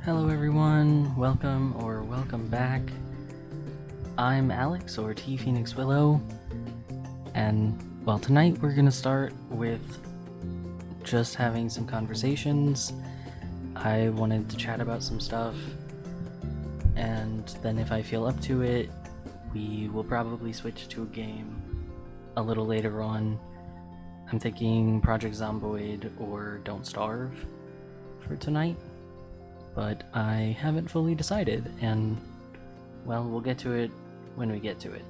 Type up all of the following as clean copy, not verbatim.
Hello everyone, welcome back. I'm Alex, or T Phoenix Willow, and well, tonight we're gonna start with just having some conversations. I wanted to chat about some stuff, and then if I feel up to it, we will probably switch to a game a little later on. I'm thinking Project Zomboid or Don't Starve for tonight, but I haven't fully decided, and well, we'll get to it when we get to it.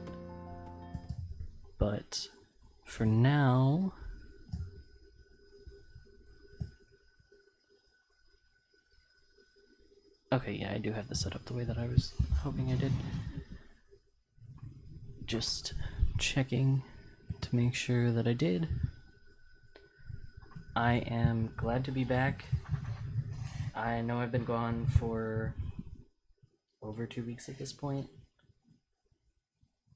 But for now, okay, yeah, I do have this set up the way that I was hoping I did. Just checking to make sure that I did. I am glad to be back. I know I've been gone for over 2 weeks at this point,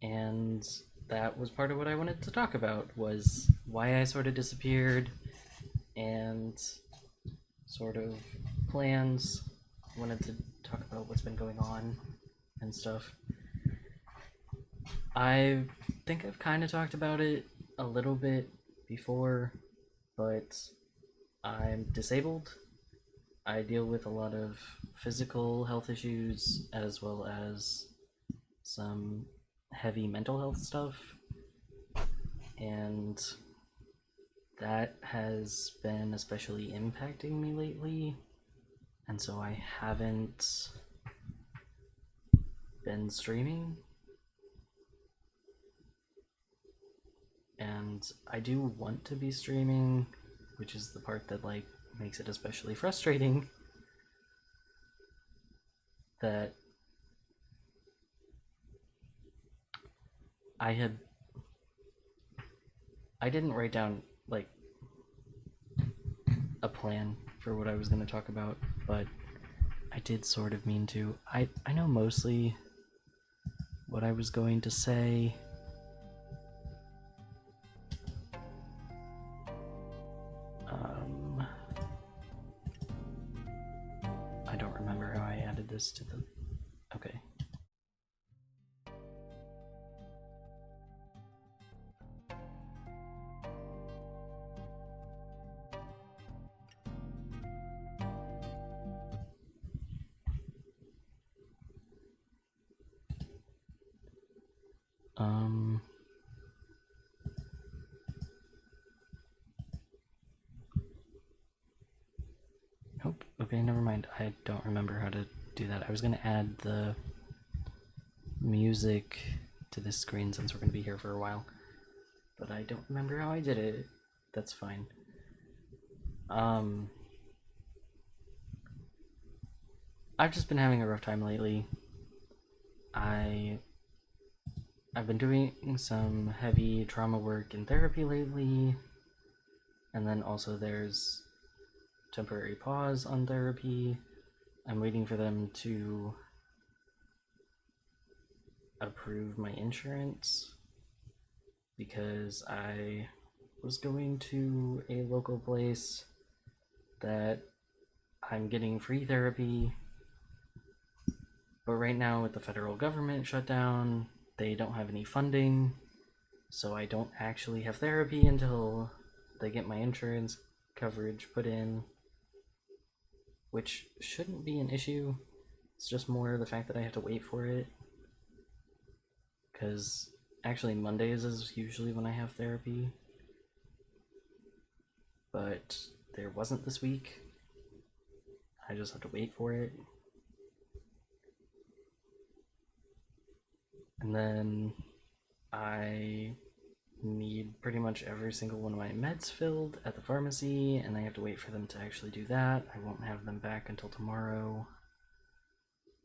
and that was part of what I wanted to talk about, was why I sort of disappeared and sort of plans. I wanted to talk about what's been going on and stuff. I think I've kind of talked about it a little bit before, but I'm disabled. I deal with a lot of physical health issues as well as some heavy mental health stuff, and that has been especially impacting me lately, and so I haven't been streaming. And I do want to be streaming, which is the part that like makes it especially frustrating, that I didn't write down like a plan for what I was going to talk about, but I did sort of mean to. I know mostly what I was going to say. I don't remember how I added this to the... Okay. Nope. Okay, never mind. I don't remember how to do that. I was going to add the music to this screen since we're going to be here for a while, but I don't remember how I did it. That's fine. I've just been having a rough time lately. I've been doing some heavy trauma work in therapy lately, and then also there's temporary pause on therapy. I'm waiting for them to approve my insurance because I was going to a local place that I'm getting free therapy, but right now with the federal government shut down, they don't have any funding, so I don't actually have therapy until they get my insurance coverage put in, which shouldn't be an issue. It's just more the fact that I have to wait for it, because actually Mondays is usually when I have therapy, but there wasn't this week. I just have to wait for it. And then I need pretty much every single one of my meds filled at the pharmacy, and I have to wait for them to actually do that. I won't have them back until tomorrow.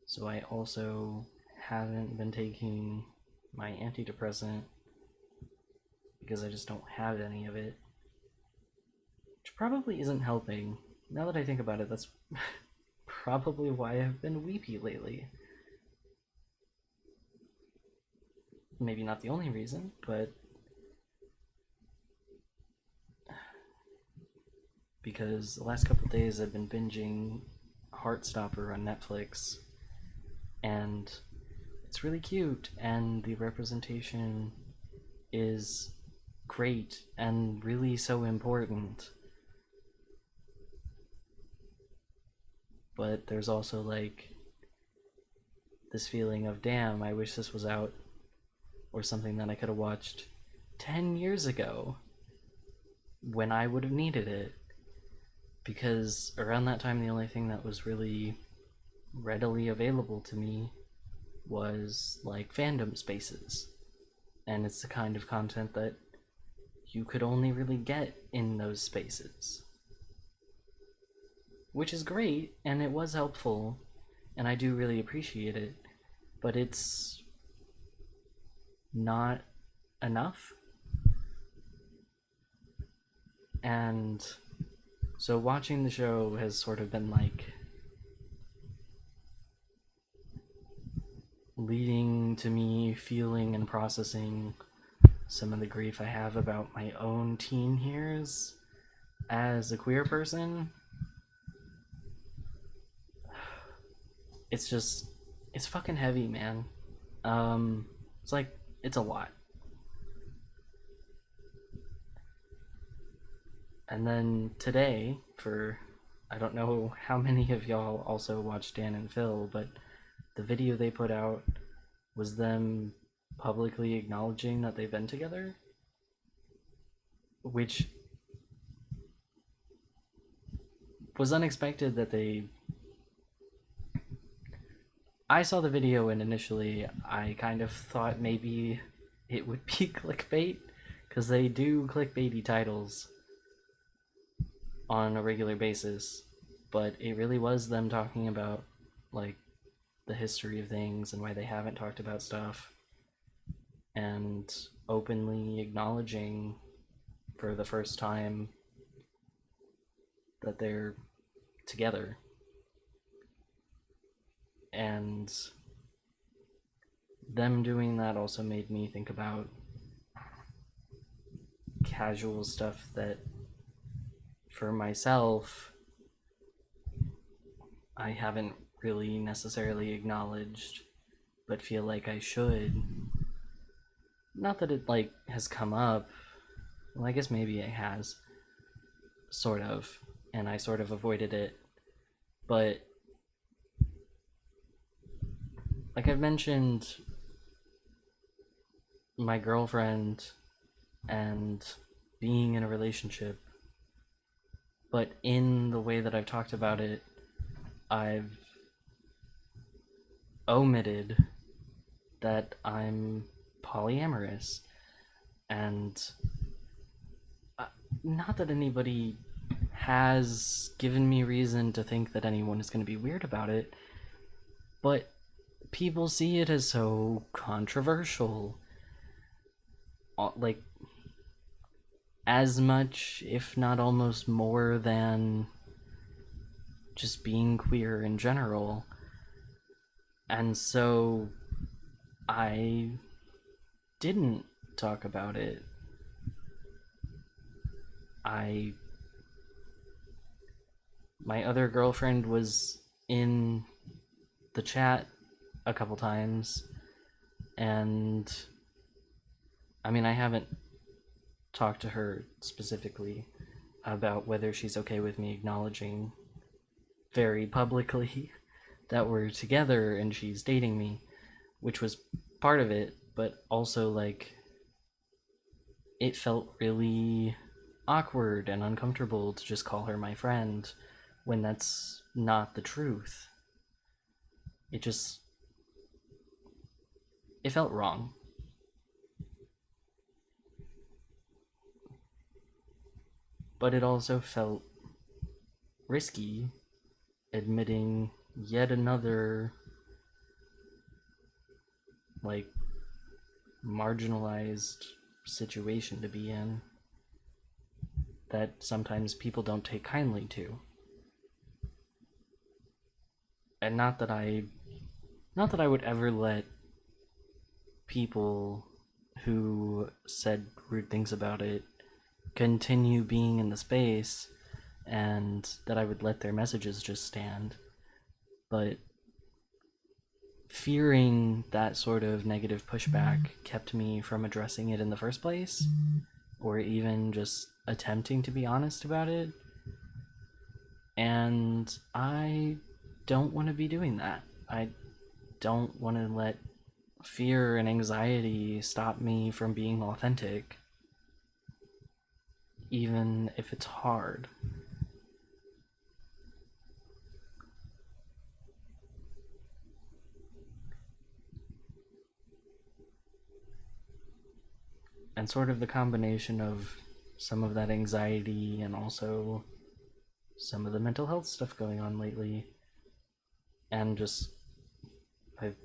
So I also haven't been taking my antidepressant because I just don't have any of it, which probably isn't helping. Now that I think about it, that's probably why I've been weepy lately. Maybe not the only reason, but because the last couple of days I've been binging Heartstopper on Netflix, and it's really cute, and the representation is great and really so important. But there's also like this feeling of, damn, I wish this was out, or something that I could have watched 10 years ago when I would have needed it. Because around that time, the only thing that was really readily available to me was like fandom spaces. And it's the kind of content that you could only really get in those spaces. Which is great, and it was helpful, and I do really appreciate it, but it's not enough. And so watching the show has sort of been like leading to me feeling and processing some of the grief I have about my own teen years as a queer person. It's fucking heavy, man. It's like, it's a lot. And then today, for, I don't know how many of y'all also watch Dan and Phil, but the video they put out was them publicly acknowledging that they've been together, which was unexpected that I saw the video, and initially I kind of thought maybe it would be clickbait, because they do clickbaity titles on a regular basis, but it really was them talking about like the history of things and why they haven't talked about stuff, and openly acknowledging for the first time that they're together. And them doing that also made me think about casual stuff that, for myself, I haven't really necessarily acknowledged, but feel like I should. Not that it like has come up. Well, I guess maybe it has, sort of, and I sort of avoided it. But like I've mentioned, my girlfriend and being in a relationship, but in the way that I've talked about it, I've omitted that I'm polyamorous. And not that anybody has given me reason to think that anyone is going to be weird about it, but people see it as so controversial. Like, as much, if not almost more, than just being queer in general. And so I didn't talk about it. My other girlfriend was in the chat a couple times, and I mean, I haven't talked to her specifically about whether she's okay with me acknowledging very publicly that we're together and she's dating me, which was part of it, but also like it felt really awkward and uncomfortable to just call her my friend when that's not the truth. It felt wrong. But it also felt risky admitting yet another like marginalized situation to be in that sometimes people don't take kindly to. And not that I would ever let people who said rude things about it continue being in the space, and that I would let their messages just stand. but fearing that sort of negative pushback kept me from addressing it in the first place, or even just attempting to be honest about it. And I don't want to be doing that. I don't want to let fear and anxiety stop me from being authentic, even if it's hard. And sort of the combination of some of that anxiety and also some of the mental health stuff going on lately, and just I've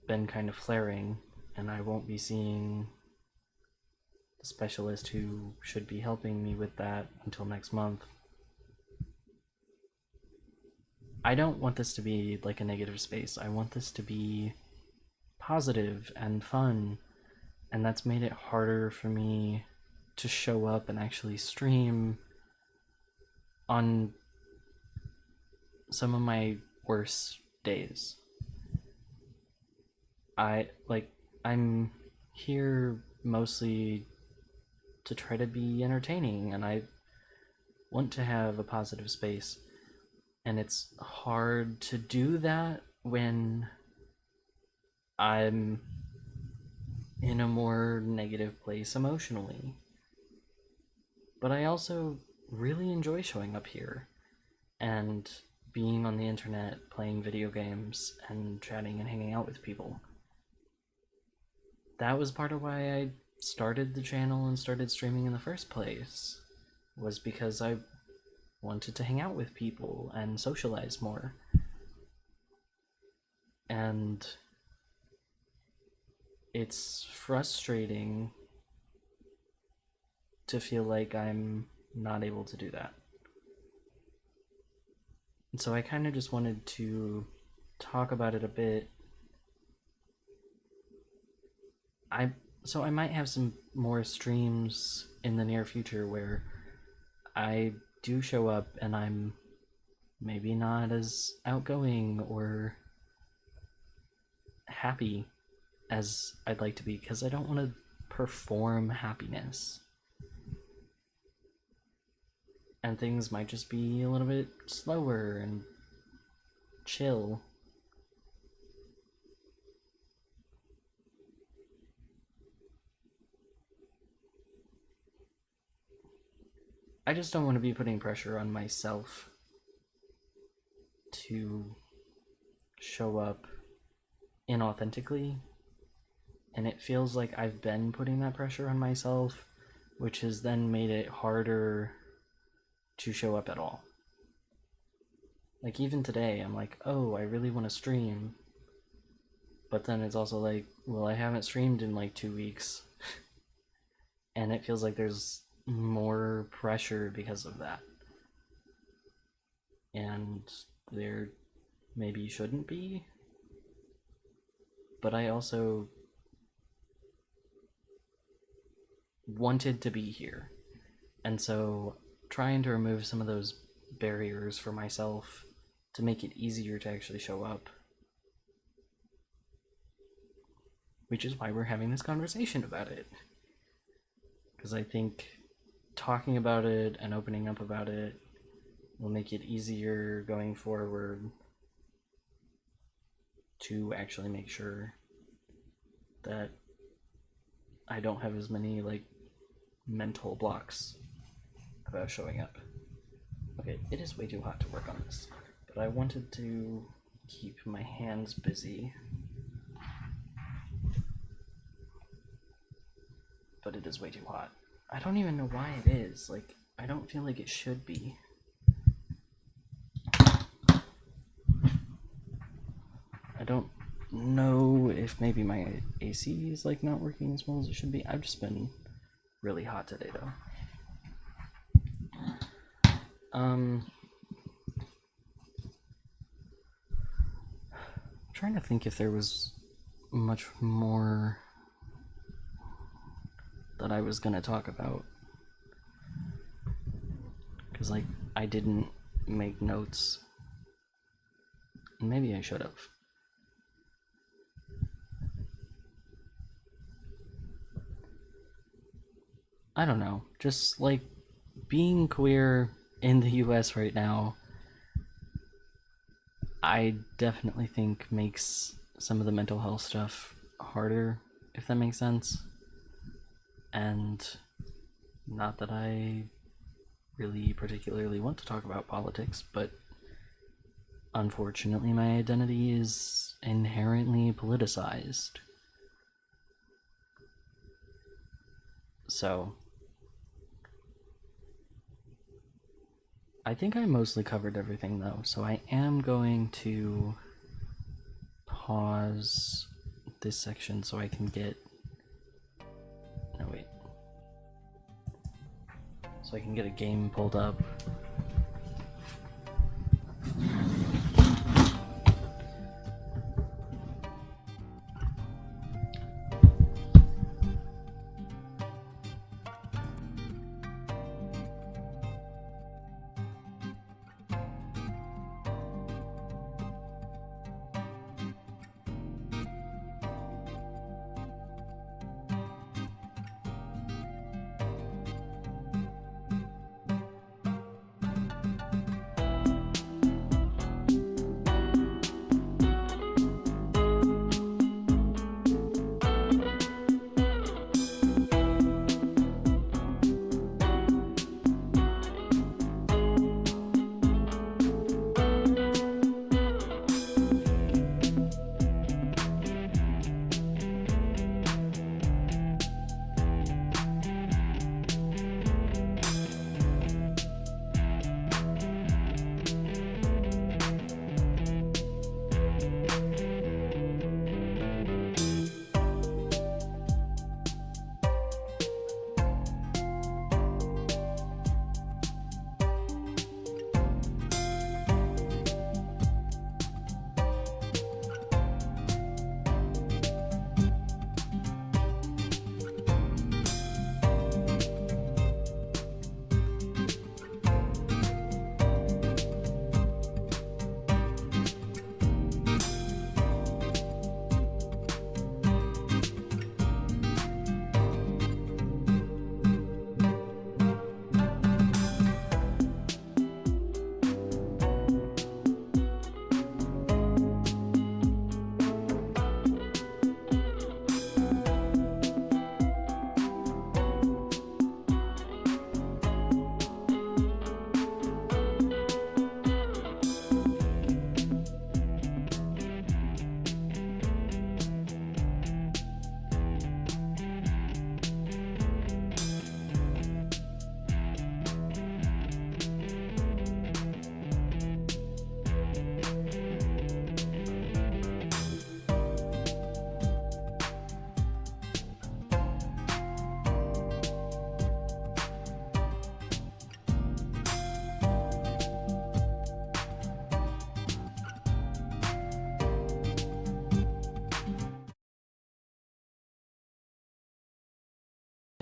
been kind of flaring, and I won't be seeing the specialist who should be helping me with that until next month. I don't want this to be like a negative space. I want this to be positive and fun, and that's made it harder for me to show up and actually stream on some of my worst days. I'm here mostly to try to be entertaining, and I want to have a positive space. And it's hard to do that when I'm in a more negative place emotionally. But I also really enjoy showing up here and being on the internet, playing video games, and chatting and hanging out with people. That was part of why I started the channel and started streaming in the first place, was because I wanted to hang out with people and socialize more. And it's frustrating to feel like I'm not able to do that. And so I kind of just wanted to talk about it a bit. I might have some more streams in the near future where I do show up and I'm maybe not as outgoing or happy as I'd like to be, because I don't want to perform happiness. And things might just be a little bit slower and chill. I just don't want to be putting pressure on myself to show up inauthentically. And it feels like I've been putting that pressure on myself, which has then made it harder to show up at all. Like, even today, I'm like, oh, I really want to stream. But then it's also like, well, I haven't streamed in like 2 weeks. And it feels like there's more pressure because of that. And there maybe shouldn't be. But I also wanted to be here. And so trying to remove some of those barriers for myself to make it easier to actually show up. Which is why we're having this conversation about it. Because I think talking about it and opening up about it will make it easier going forward to actually make sure that I don't have as many like mental blocks about showing up. Okay, it is way too hot to work on this, but I wanted to keep my hands busy. But it is way too hot. I don't even know why it is. Like, I don't feel like it should be. I don't know if maybe my AC is like not working as well as it should be. I've just been really hot today though. I'm trying to think if there was much more that I was gonna talk about, because like I didn't make notes Maybe I should have. I don't know. Just like being queer in the US right now, I definitely think makes some of the mental health stuff harder, if that makes sense. And not that I really particularly want to talk about politics, but unfortunately, my identity is inherently politicized. So, I think I mostly covered everything though, so I am going to pause this section so I can get. No, wait. So I can get a game pulled up.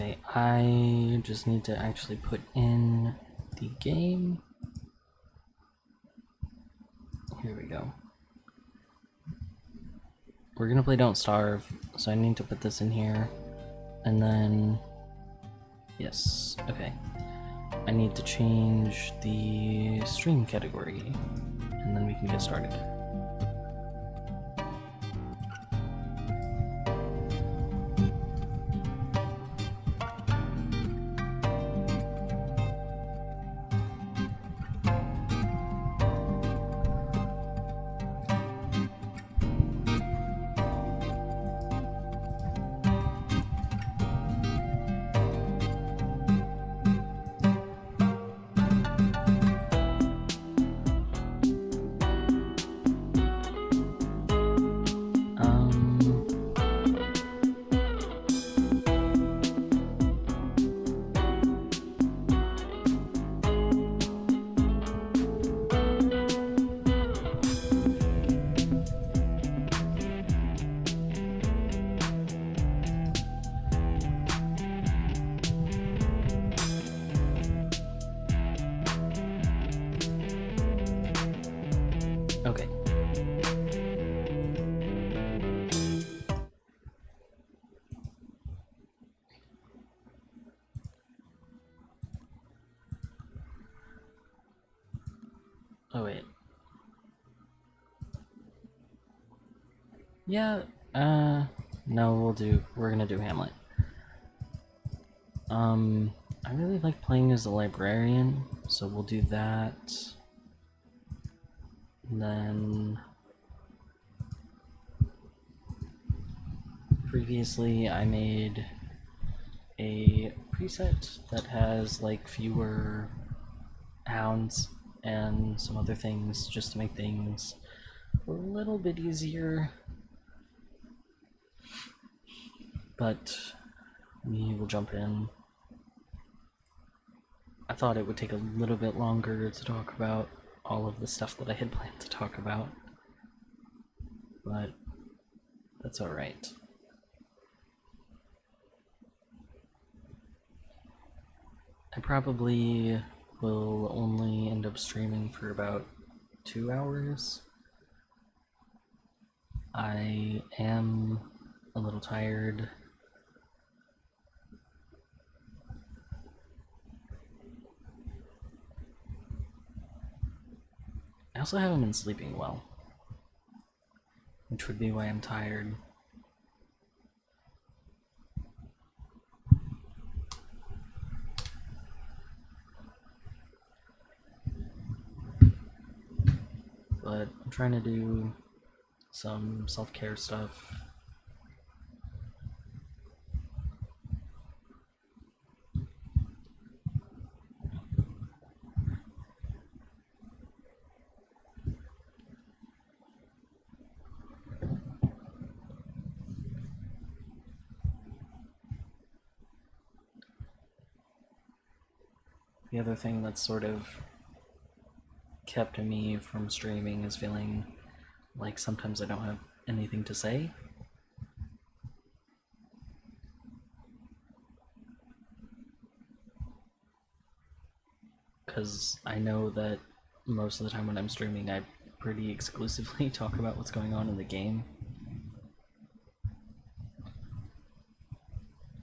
Okay, I just need to actually put in the game. Here we go. We're gonna play Don't Starve, so I need to put this in here. And then... yes, okay. I need to change the stream category, and then we can get started. Yeah, no, we're gonna do Hamlet. I really like playing as a librarian, so we'll do that. And then previously I made a preset that has like fewer hounds and some other things just to make things a little bit easier. But we will jump in. I thought it would take a little bit longer to talk about all of the stuff that I had planned to talk about, but that's alright. I probably will only end up streaming for about 2 hours. I am a little tired. I also haven't been sleeping well, which would be why I'm tired. But I'm trying to do some self-care stuff. The other thing that's sort of kept me from streaming is feeling like sometimes I don't have anything to say. Because I know that most of the time when I'm streaming, I pretty exclusively talk about what's going on in the game.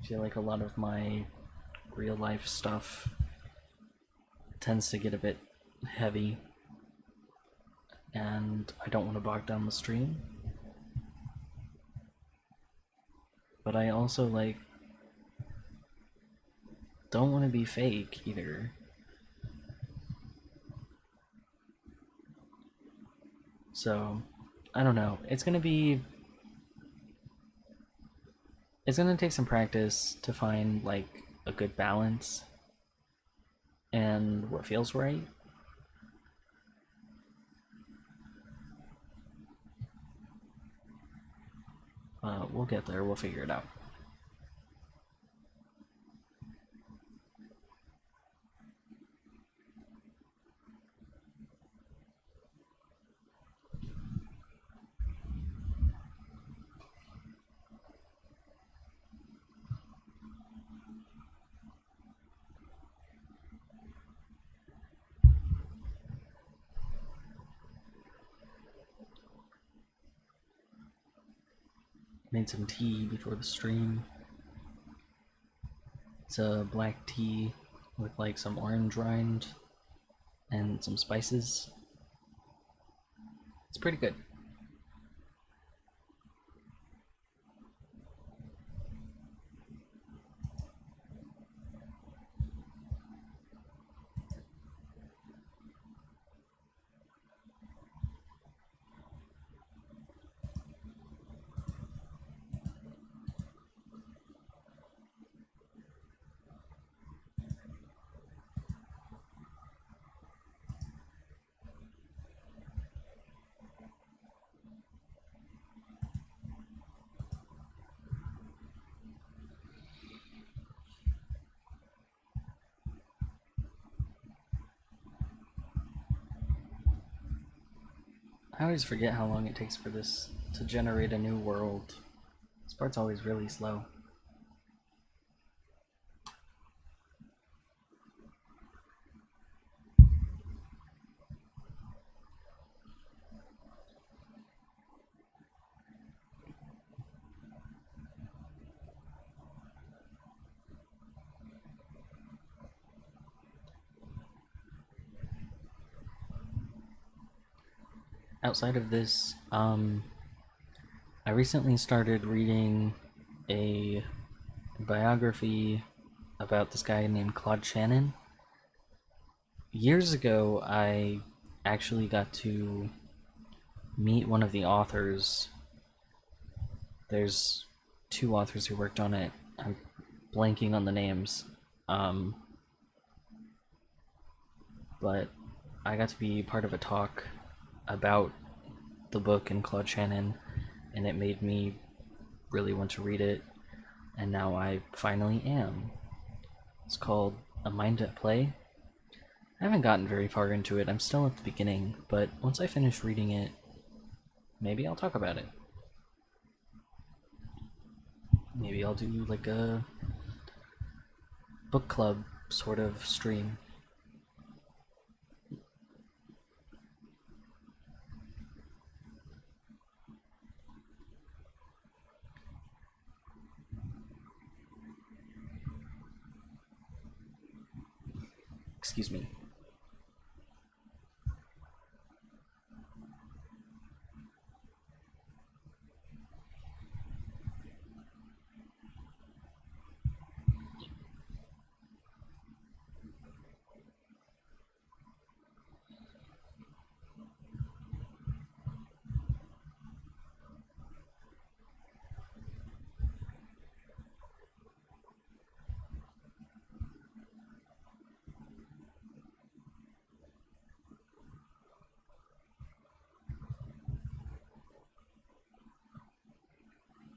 I feel like a lot of my real life stuff tends to get a bit heavy, and I don't want to bog down the stream. But I also, like, don't want to be fake either. So, I don't know. It's gonna take some practice to find, like, a good balance and what feels right. We'll get there. We'll figure it out. Made some tea before the stream. It's a black tea with like some orange rind and some spices. It's pretty good. I always forget how long it takes for this to generate a new world. This part's always really slow. Outside of this, I recently started reading a biography about this guy named Claude Shannon. Years ago, I actually got to meet one of the authors. There's two authors who worked on it. I'm blanking on the names. Um, but I got to be part of a talk about the book and Claude Shannon, and it made me really want to read it, and now I finally am. It's called A Mind at Play. I haven't gotten very far into it, I'm still at the beginning, but once I finish reading it, maybe I'll talk about it. Maybe I'll do like a book club sort of stream. Excuse me.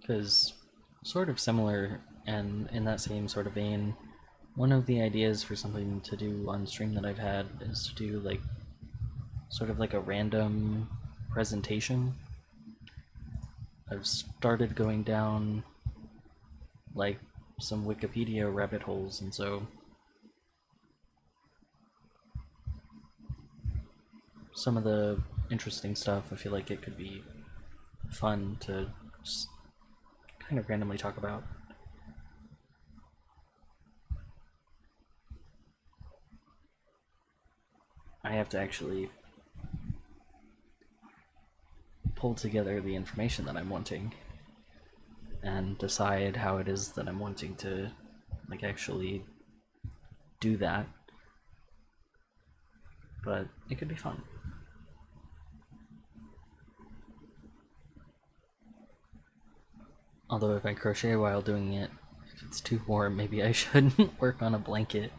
Because, sort of similar, and in that same sort of vein, one of the ideas for something to do on stream that I've had is to do like sort of like a random presentation. I've started going down like some Wikipedia rabbit holes, and so some of the interesting stuff I feel like it could be fun to just kind of randomly talk about. I have to actually pull together the information that I'm wanting and decide how it is that I'm wanting to like actually do that. But it could be fun. Although if I crochet while doing it, if it's too warm, maybe I shouldn't work on a blanket.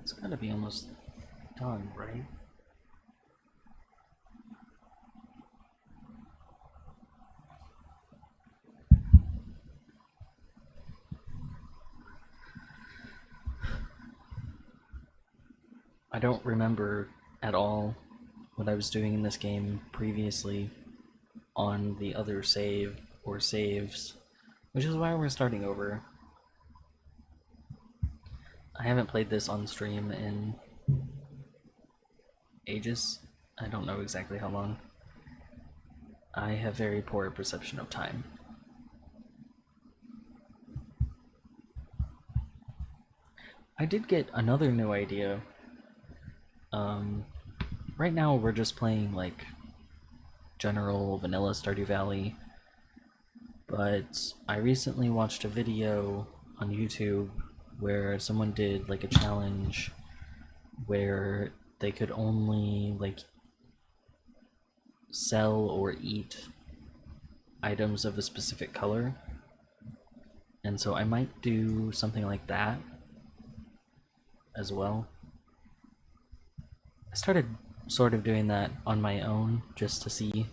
It's gotta be almost done, right? I don't remember at all what I was doing in this game previously on the other save or saves, which is why we're starting over. I haven't played this on stream in ages. I don't know exactly how long. I have very poor perception of time. I did get another new idea. Right now we're just playing like general vanilla Stardew Valley, but I recently watched a video on YouTube where someone did like a challenge where they could only like sell or eat items of a specific color. And so I might do something like that as well. I started sort of doing that on my own just to see,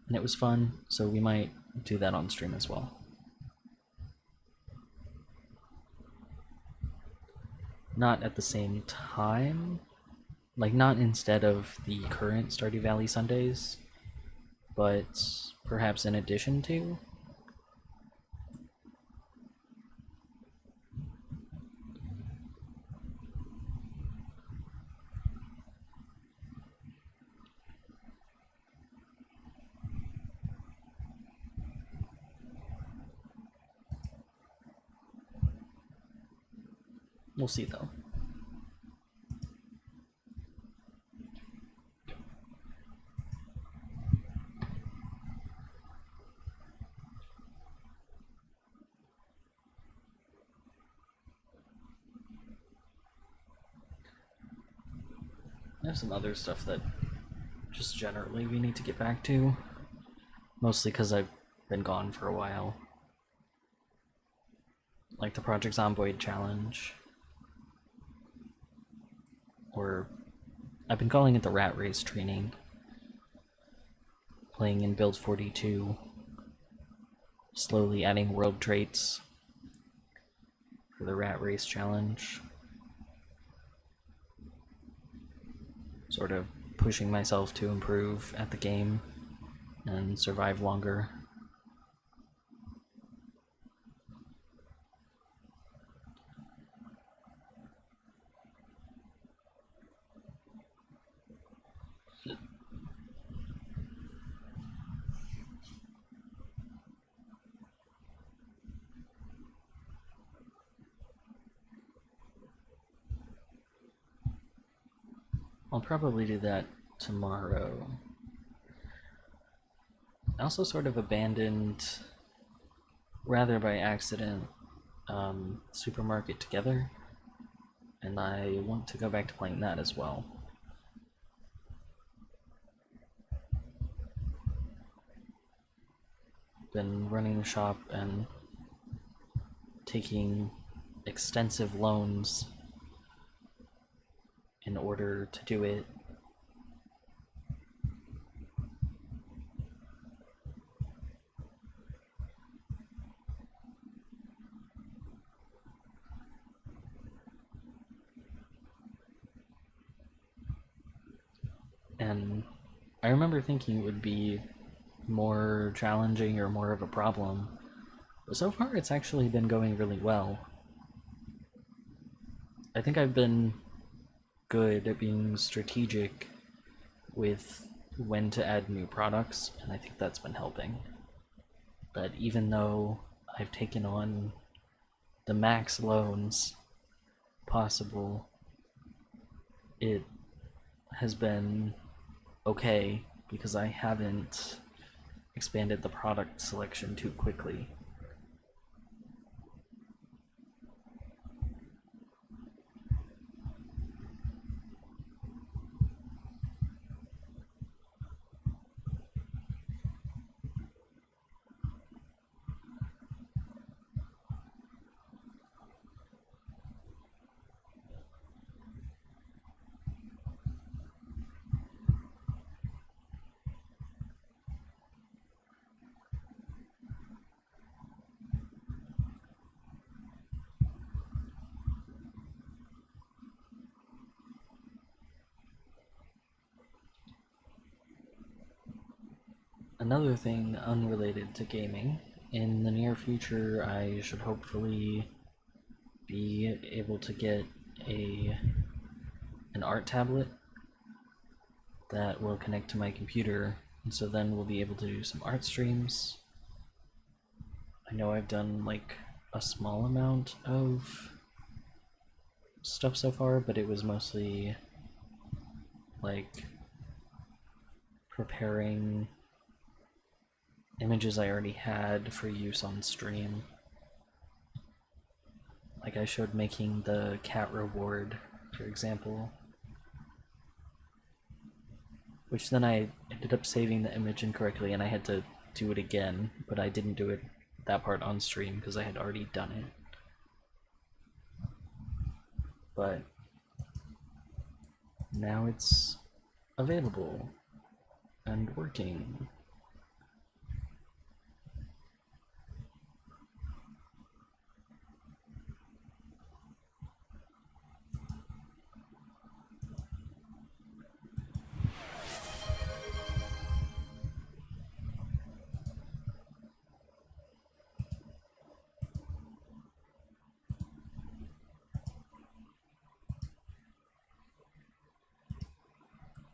and it was fun, so we might do that on stream as well. Not at the same time, like not instead of the current Stardew Valley Sundays, but perhaps in addition to. We'll see though. There's some other stuff that just generally we need to get back to, mostly because I've been gone for a while. Like the Project Zomboid challenge, or I've been calling it the Rat Race training, playing in build 42, slowly adding world traits for the Rat Race challenge, sort of pushing myself to improve at the game and survive longer. I'll probably do that tomorrow. I also sort of abandoned, rather by accident, Supermarket Together, and I want to go back to playing that as well. Been running the shop and taking extensive loans in order to do it. And I remember thinking it would be more challenging or more of a problem, but so far it's actually been going really well. I think I've been good at being strategic with when to add new products, and I think that's been helping. That even though I've taken on the max loans possible, it has been okay because I haven't expanded the product selection too quickly. Another thing unrelated to gaming, in the near future I should hopefully be able to get an art tablet that will connect to my computer, and so then we'll be able to do some art streams. I know I've done like a small amount of stuff so far, but it was mostly like preparing images I already had for use on stream. Like I showed making the cat reward, for example, which then I ended up saving the image incorrectly and I had to do it again, but I didn't do it that part on stream because I had already done it. But now it's available and working.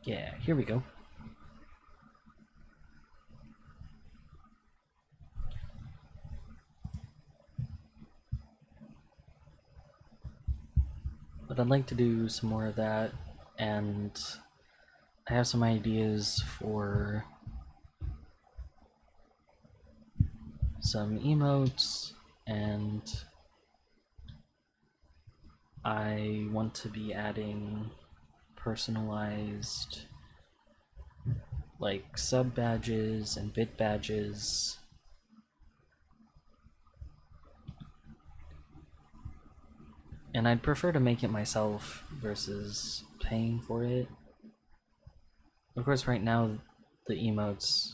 Yeah, here we go. But I'd like to do some more of that, and I have some ideas for some emotes, and I want to be adding personalized like sub badges and bit badges. And I'd prefer to make it myself versus paying for it. Of course, right now the emotes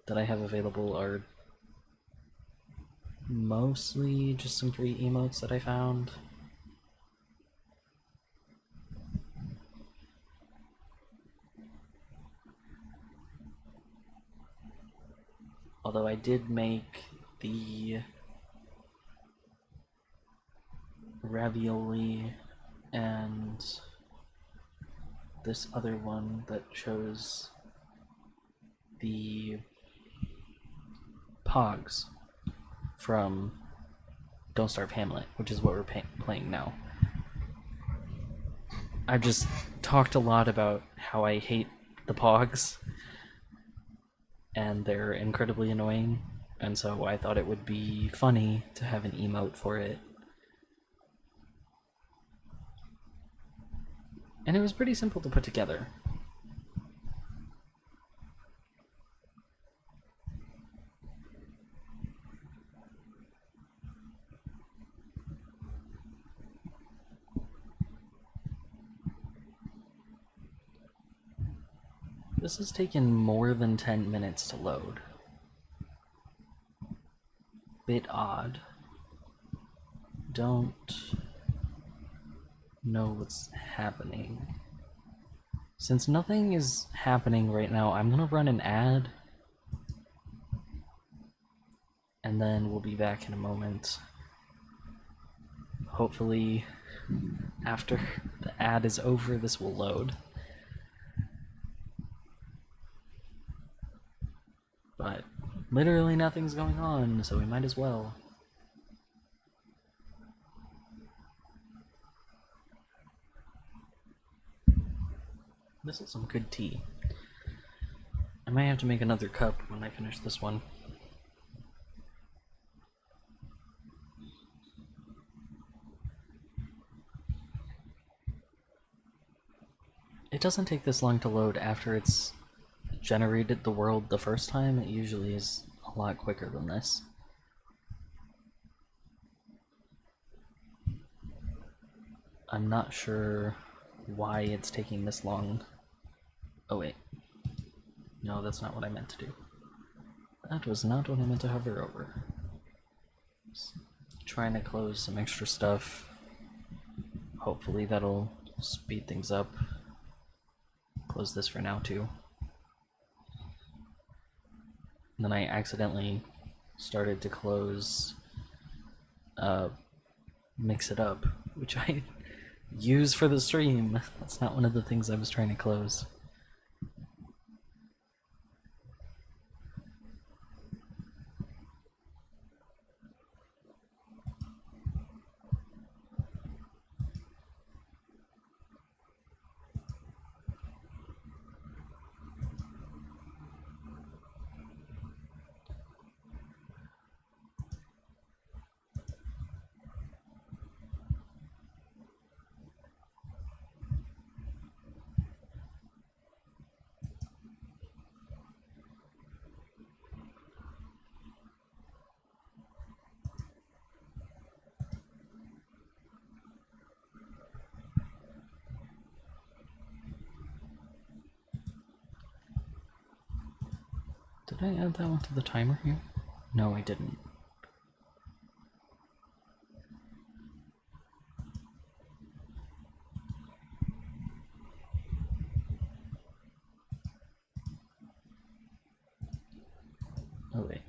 that I have available are mostly just some free emotes that I found. Although I did make the ravioli and this other one that shows the Pogs from Don't Starve Hamlet, which is what we're playing now. I've just talked a lot about how I hate the Pogs, and they're incredibly annoying, and so I thought it would be funny to have an emote for it. And it was pretty simple to put together. This has taken more than 10 minutes to load. Bit odd. Don't know what's happening. Since nothing is happening right now, I'm gonna run an ad, and then we'll be back in a moment. Hopefully, after the ad is over, this will load. But literally nothing's going on, so we might as well. This is some good tea. I might have to make another cup when I finish this one. It doesn't take this long to load after it's generated the world the first time. It usually is a lot quicker than this. I'm not sure why it's taking this long. Oh wait. No, that's not what I meant to do. That was not what I meant to hover over. Just trying to close some extra stuff. Hopefully that'll speed things up. Close this for now too. And then I accidentally started to close Mix It Up, which I use for the stream. That's not one of the things I was trying to close. Did I add that one to the timer here? No, I didn't. Oh wait.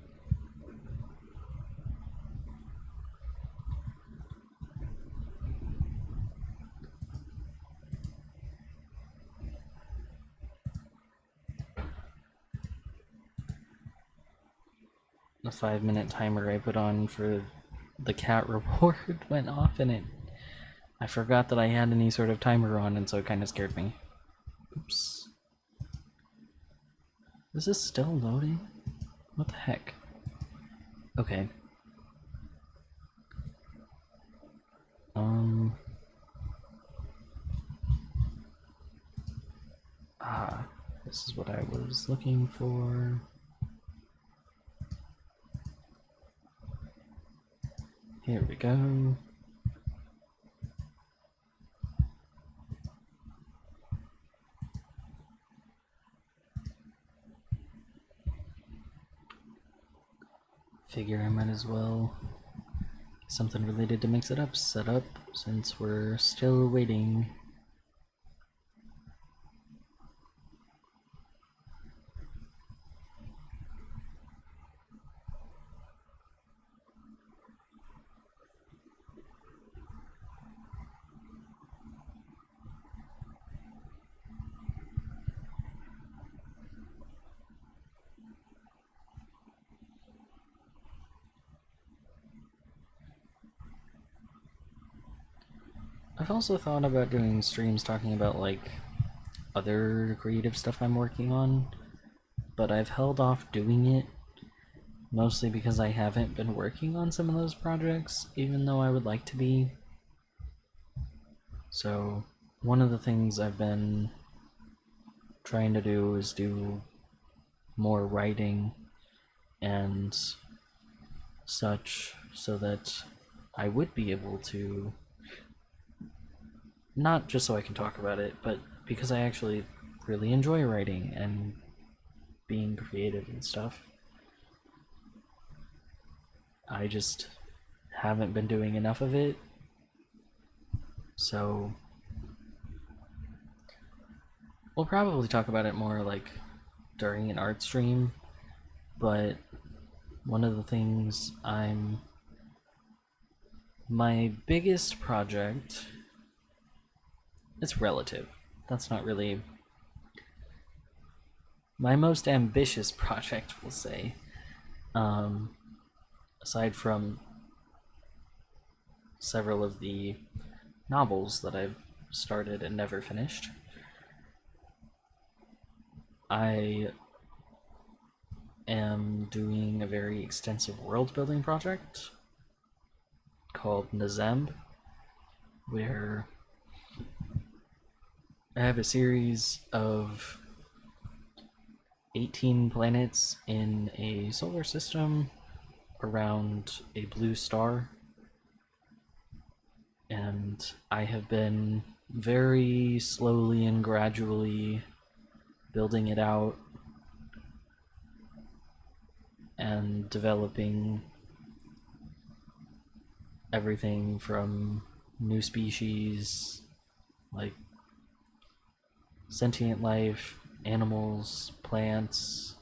The 5-minute timer I put on for the cat report went off, and I forgot that I had any sort of timer on, and so it kind of scared me. Oops. Is this still loading? What the heck? Okay. This is what I was looking for. Here we go. Figure I might as well get something related to mix it up, set up, since we're still waiting. I've also thought about doing streams talking about, like, other creative stuff I'm working on, but I've held off doing it, mostly because I haven't been working on some of those projects, even though I would like to be. So, one of the things I've been trying to do is do more writing and such, so that I would be able to, not just so I can talk about it, but because I actually really enjoy writing and being creative and stuff. I just haven't been doing enough of it. So we'll probably talk about it more like during an art stream, but one of the things my biggest project, it's relative. That's not really my most ambitious project, we'll say. Aside from several of the novels that I've started and never finished, I am doing a very extensive world building project called Nazemb, where I have a series of 18 planets in a solar system around a blue star, and I have been very slowly and gradually building it out and developing everything from new species, like sentient life, animals, plants,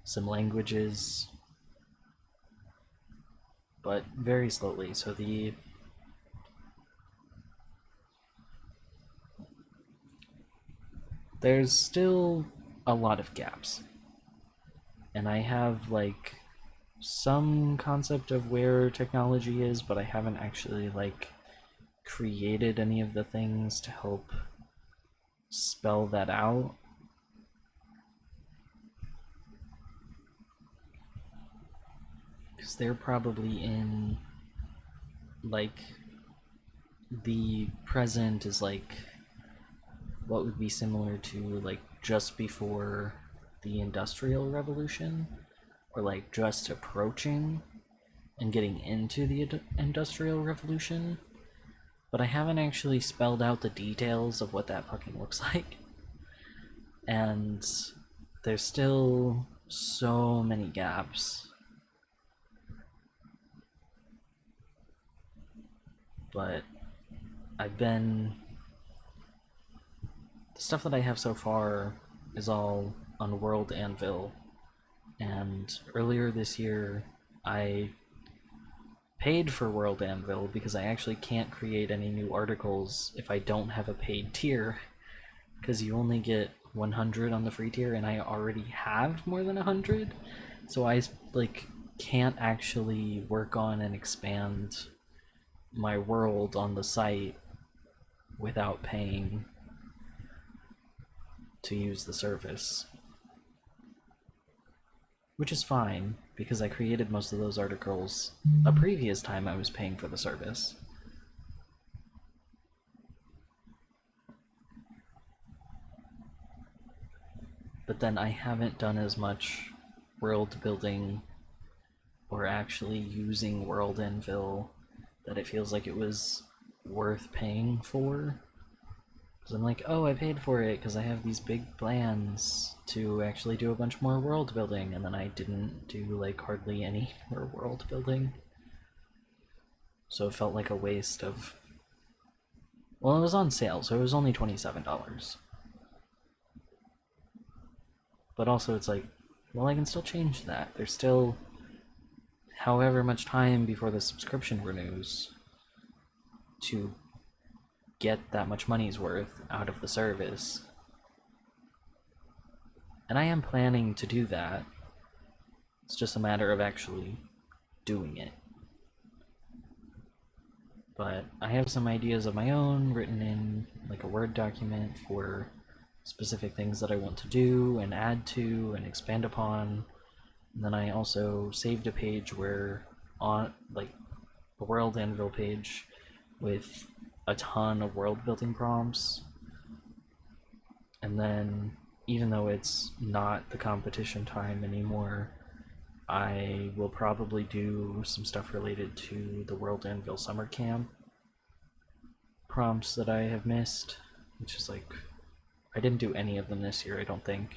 some languages, but very slowly. So there's still a lot of gaps, and I have like some concept of where technology is, but I haven't actually like created any of the things to help spell that out. Because they're probably in, like, the present is like what would be similar to like just before the Industrial Revolution, or like just approaching and getting into the Industrial Revolution, but I haven't actually spelled out the details of what that fucking looks like. And there's still so many gaps. But the stuff that I have so far is all on World Anvil, and earlier this year I paid for World Anvil because I actually can't create any new articles if I don't have a paid tier, because you only get 100 on the free tier and I already have more than 100, so I can't actually work on and expand my world on the site without paying to use the service. Which is fine, because I created most of those articles a previous time I was paying for the service. But then I haven't done as much world building or actually using World Anvil that it feels like it was worth paying for. Because I'm like, oh, I paid for it because I have these big plans to actually do a bunch more world building, and then I didn't do like hardly any more world building. So it felt like a waste of... Well, it was on sale, so it was only $27. But also it's like, well, I can still change that. There's still however much time before the subscription renews to get that much money's worth out of the service. And I am planning to do that. It's just a matter of actually doing it. But I have some ideas of my own written in like a Word document for specific things that I want to do and add to and expand upon. And then I also saved a page where on like a World Anvil page with a ton of world building prompts. And then even though it's not the competition time anymore, I will probably do some stuff related to the World Anvil summer camp prompts that I have missed, which is like, I didn't do any of them this year, I don't think,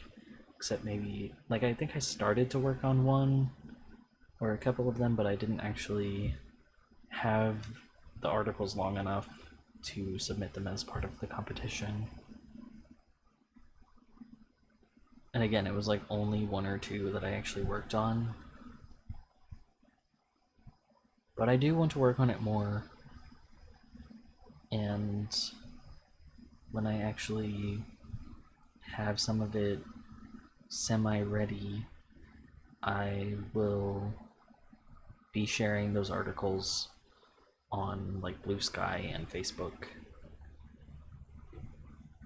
except maybe, like, I think I started to work on one or a couple of them, but I didn't actually have the articles long enough to submit them as part of the competition. And again, it was like only one or two that I actually worked on. But I do want to work on it more, and when I actually have some of it semi-ready, I will be sharing those articles on like Blue Sky and Facebook.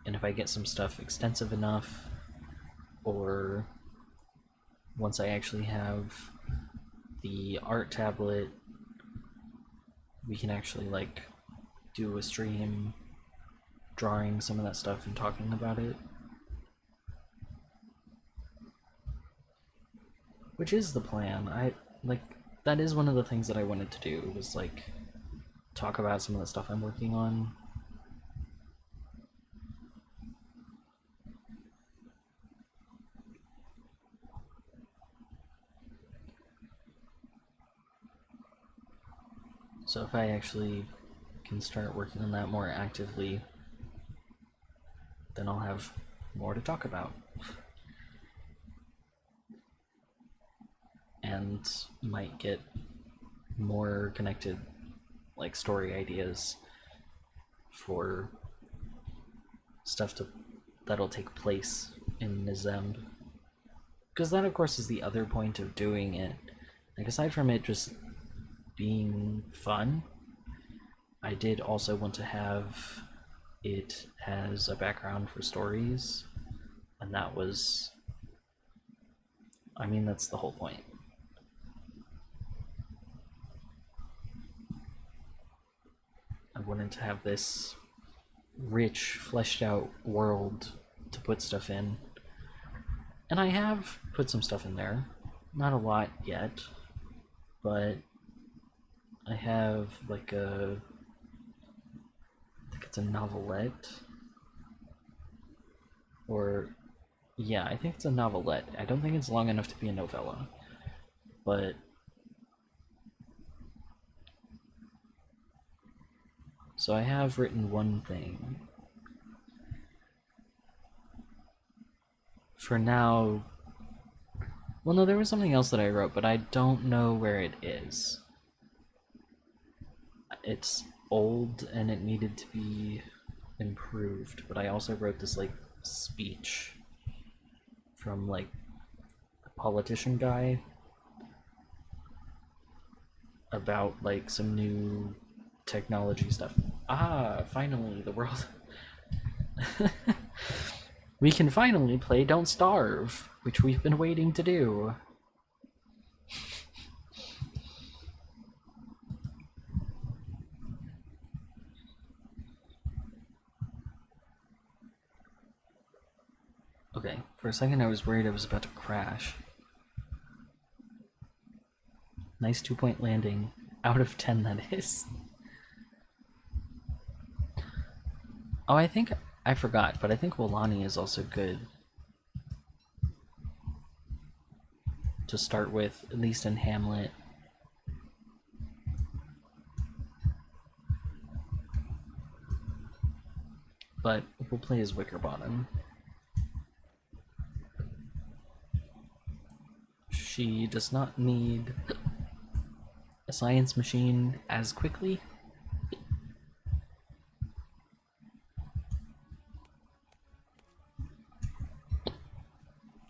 And if I get some stuff extensive enough, or once I actually have the art tablet, we can actually like do a stream drawing some of that stuff and talking about it. Which is the plan. That is one of the things that I wanted to do, was like talk about some of the stuff I'm working on. So if I actually can start working on that more actively, then I'll have more to talk about. And might get more connected, like, story ideas for stuff that'll take place in Nizem. Because that, of course, is the other point of doing it. Like, aside from it just being fun, I did also want to have it as a background for stories, and that was, I mean, that's the whole point. I wanted to have this rich, fleshed out world to put stuff in. And I have put some stuff in there. Not a lot yet, but I have like I think it's a novelette, or Yeah, I think it's a novelette. I don't think it's long enough to be a novella. But so I have written one thing. For now, well, no, there was something else that I wrote, but I don't know where it is. It's old and it needed to be improved, but I also wrote this like speech from like a politician guy about like some new technology stuff. Ah, finally, the world. We can finally play Don't Starve, which we've been waiting to do. Okay, for a second I was worried I was about to crash. Nice 2-point landing. Out of 10, that is. Oh, I think I forgot, but I think Wolani is also good to start with, at least in Hamlet. But we'll play as Wickerbottom. She does not need a science machine as quickly.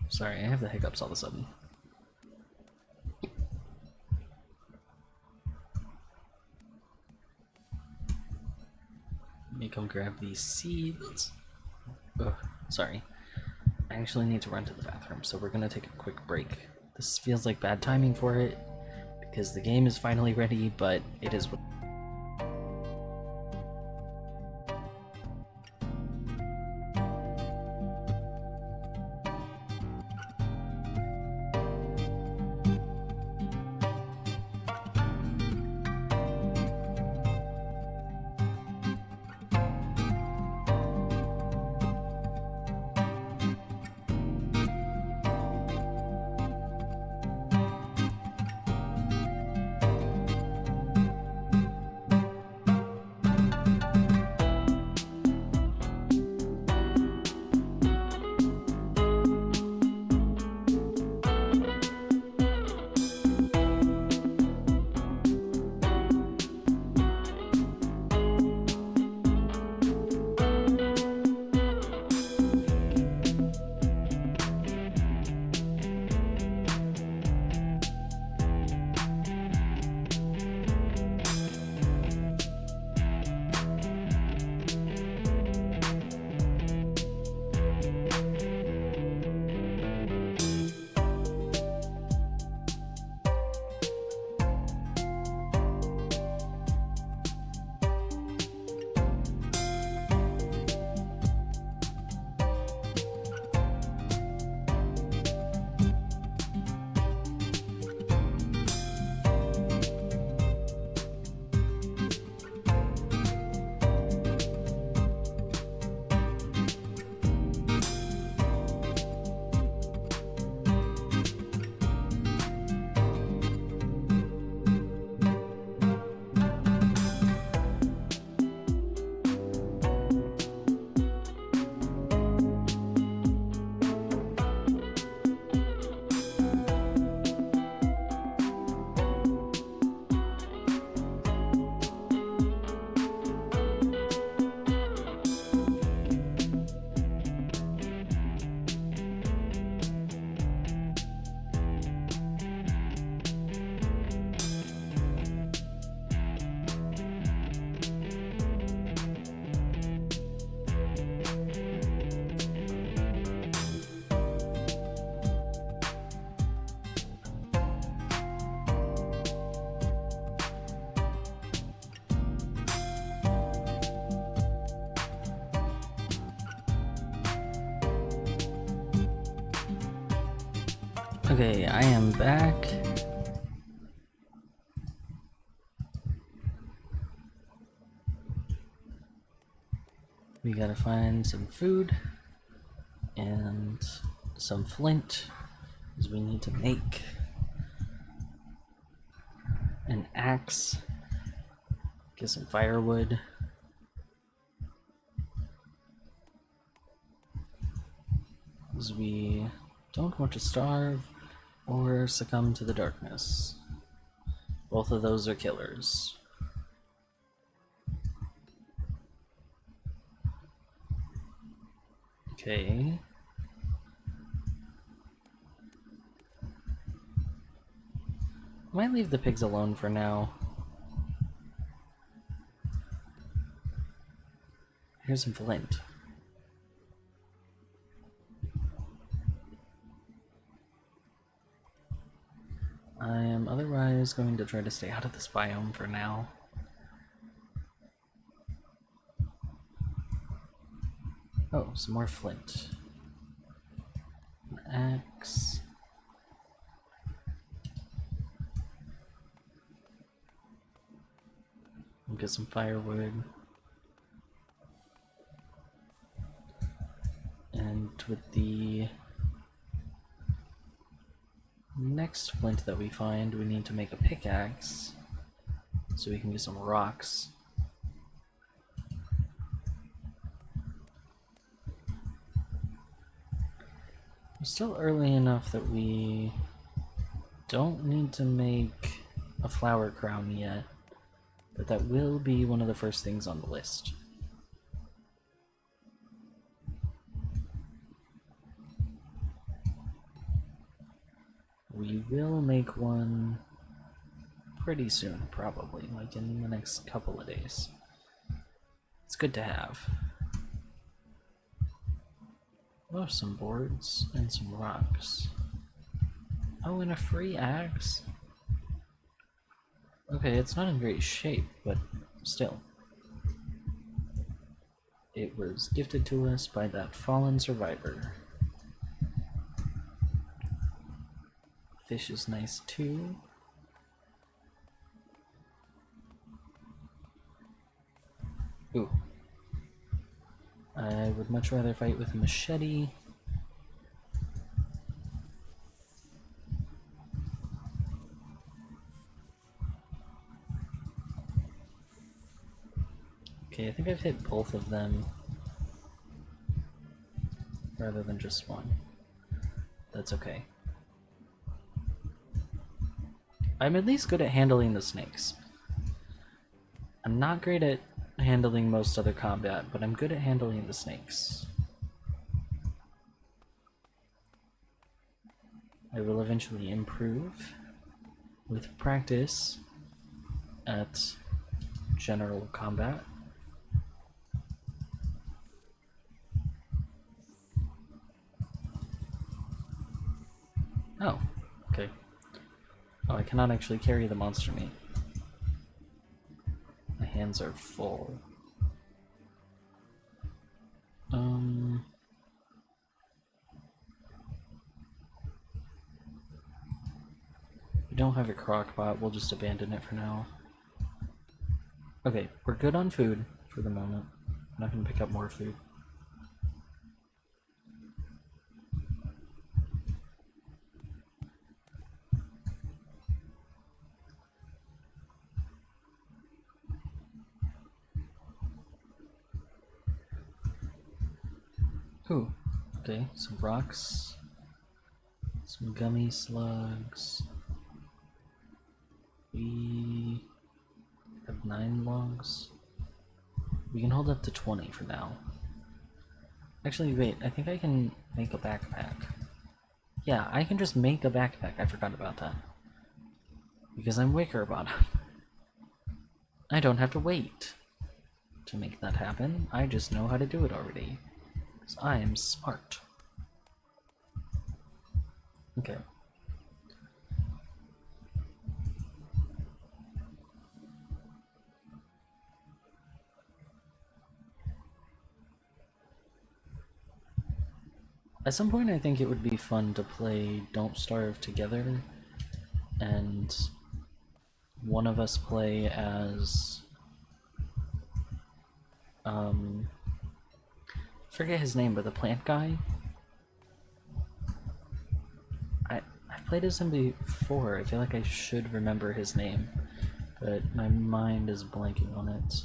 Sorry, I have the hiccups all of a sudden. Let me come grab these seeds. Ugh, sorry. I actually need to run to the bathroom, so we're gonna take a quick break. This feels like bad timing for it, because the game is finally ready, but it is what. Okay, I am back. We gotta find some food, and some flint, because we need to make an axe. Get some firewood. Because we don't want to starve or succumb to the darkness. Both of those are killers. Okay. I might leave the pigs alone for now. Here's some flint. I am otherwise going to try to stay out of this biome for now. Oh, some more flint. An axe. We'll get some firewood. And with the next flint that we find, we need to make a pickaxe so we can get some rocks. It's still early enough that we don't need to make a flower crown yet, but that will be one of the first things on the list. We will make one pretty soon, probably, like in the next couple of days. It's good to have. Oh, some boards and some rocks. Oh, and a free axe? Okay, it's not in great shape, but still. It was gifted to us by that fallen survivor. Fish is nice too. Ooh. I would much rather fight with a machete. Okay, I think I've hit both of them rather than just one. That's okay. I'm at least good at handling the snakes. I'm not great at handling most other combat, but I'm good at handling the snakes. I will eventually improve with practice at general combat. Oh, okay. Oh, I cannot actually carry the monster meat. My hands are full. We don't have a crock pot, we'll just abandon it for now. Okay, we're good on food for the moment. I'm not gonna pick up more food. Ooh, okay, some rocks, some gummy slugs. We have 9 logs. We can hold up to 20 for now. Actually, wait, I think I can make a backpack. Yeah, I can just make a backpack. I forgot about that. Because I'm Wickerbottom. I don't have to wait to make that happen. I just know how to do it already. Because I am smart. Okay. At some point I think it would be fun to play Don't Starve together, and one of us play as forget his name, but the plant guy. played as him before. I feel like I should remember his name, but my mind is blanking on it.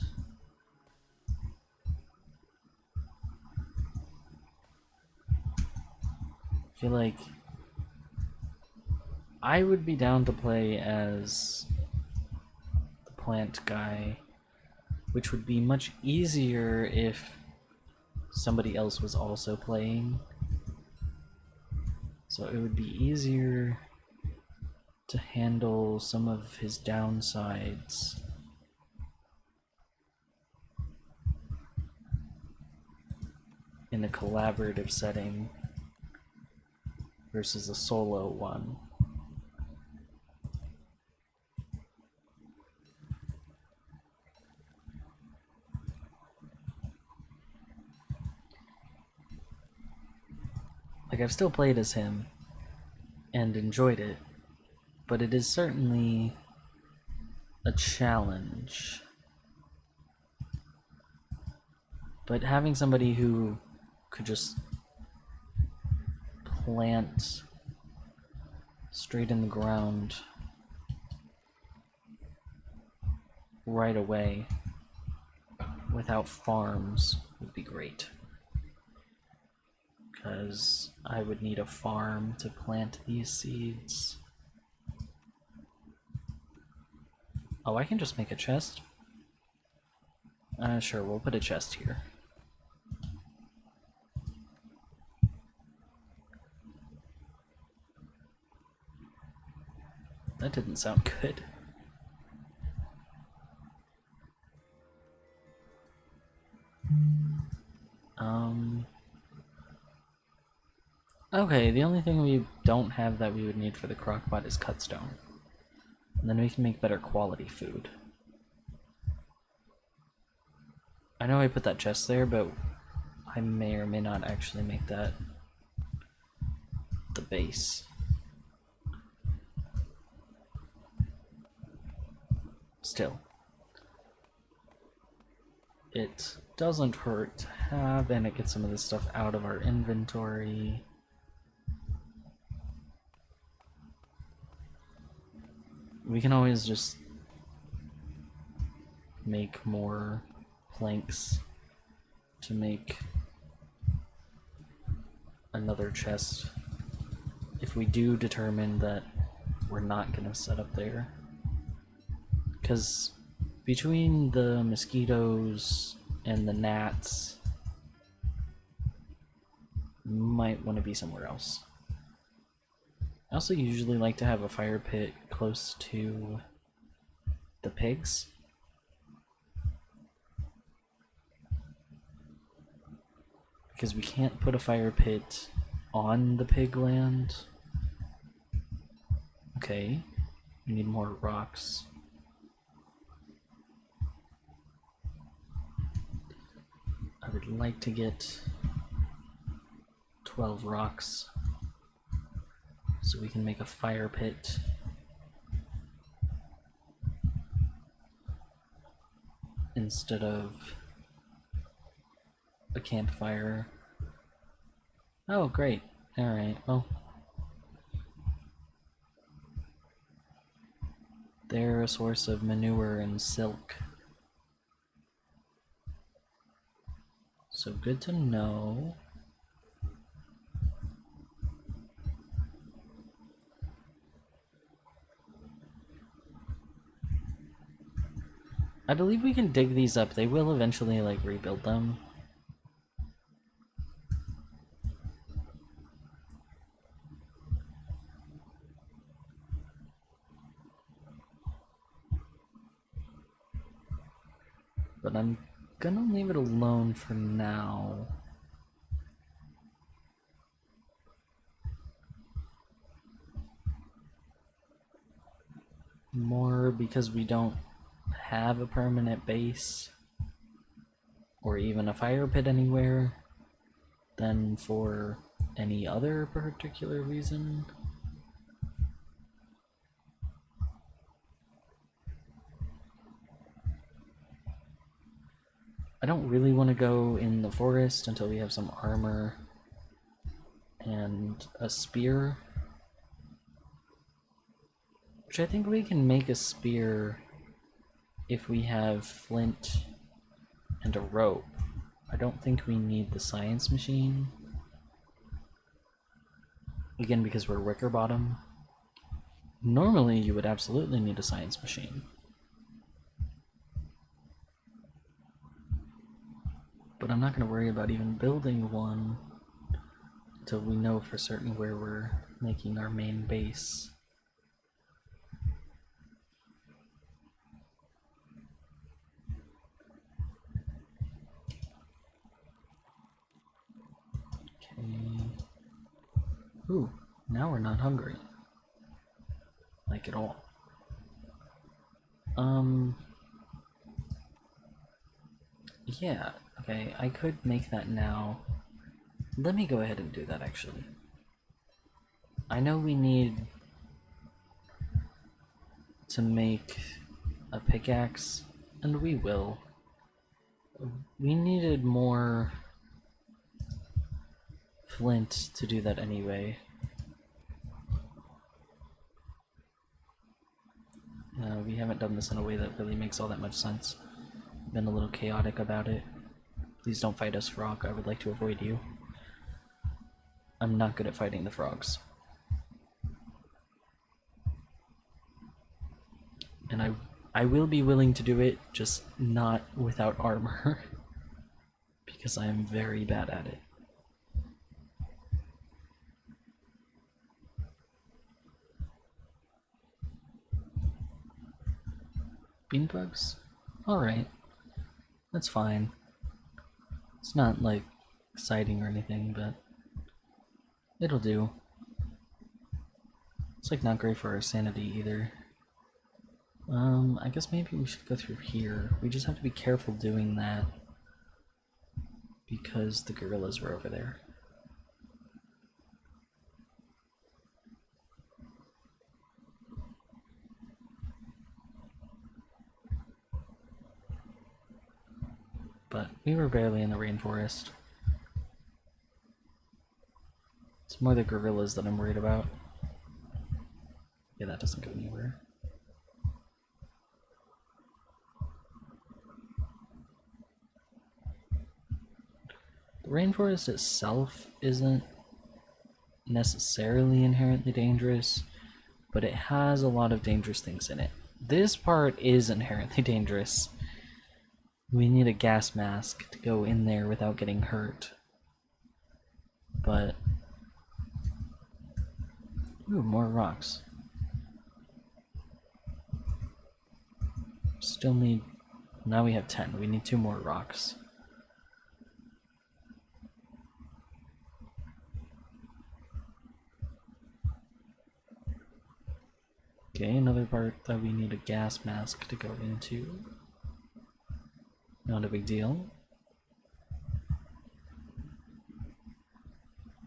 I feel like I would be down to play as the plant guy, which would be much easier if somebody else was also playing. So it would be easier to handle some of his downsides. In a collaborative setting versus a solo one. Like, I've still played as him and enjoyed it, but it is certainly a challenge. But having somebody who could just plant straight in the ground right away without farms would be great. Because I would need a farm to plant these seeds. Oh, I can just make a chest? Sure, we'll put a chest here. That didn't sound good. Okay, the only thing we don't have that we would need for the crockpot is cutstone. And then we can make better quality food. I know I put that chest there, but I may or may not actually make that the base. Still, it doesn't hurt to have, and it gets some of this stuff out of our inventory. We can always just make more planks to make another chest if we do determine that we're not going to set up there. Because between the mosquitoes and the gnats, you might want to be somewhere else. I also usually like to have a fire pit close to the pigs. Because we can't put a fire pit on the pig land. Okay, we need more rocks. I would like to get 12 rocks so we can make a fire pit. Instead of a campfire. Oh, great. Alright, well. They're a source of manure and silk. So good to know. I believe we can dig these up. They will eventually, like, rebuild them. But I'm gonna leave it alone for now. More because we don't have a permanent base or even a fire pit anywhere than for any other particular reason. I don't really want to go in the forest until we have some armor and a spear. Which I think we can make a spear if we have flint and a rope. I don't think we need the science machine. Again, because we're Wickerbottom. Normally, you would absolutely need a science machine. But I'm not going to worry about even building one until we know for certain where we're making our main base. Okay. Ooh, now we're not hungry. Like at all. Yeah, okay, I could make that now. Let me go ahead and do that, actually. I know we need to make a pickaxe, and we will. We needed more flint to do that anyway. We haven't done this in a way that really makes all that much sense. Been a little chaotic about it. Please don't fight us, frog. I would like to avoid you. I'm not good at fighting the frogs. And I will be willing to do it, just not without armor. Because I am very bad at it. Beanbugs? Alright. That's fine. It's not, like, exciting or anything, but it'll do. It's, like, not great for our sanity either. I guess maybe we should go through here. We just have to be careful doing that because the gorillas were over there. But we were barely in the rainforest. It's more the gorillas that I'm worried about. Yeah, that doesn't go anywhere. The rainforest itself isn't necessarily inherently dangerous, but it has a lot of dangerous things in it. This part is inherently dangerous. We need a gas mask to go in there without getting hurt. But... ooh, more rocks. Still need... now we have 10. We need 2 more rocks. Okay, another part that we need a gas mask to go into. Not a big deal.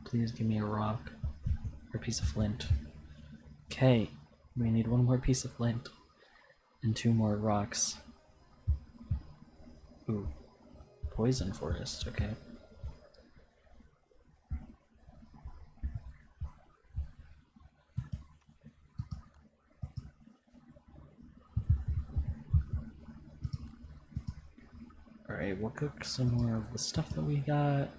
Please give me a rock or a piece of flint. Okay, we need 1 more piece of flint and 2 more rocks. Ooh, poison forest, okay. Alright, we'll cook some more of the stuff that we got.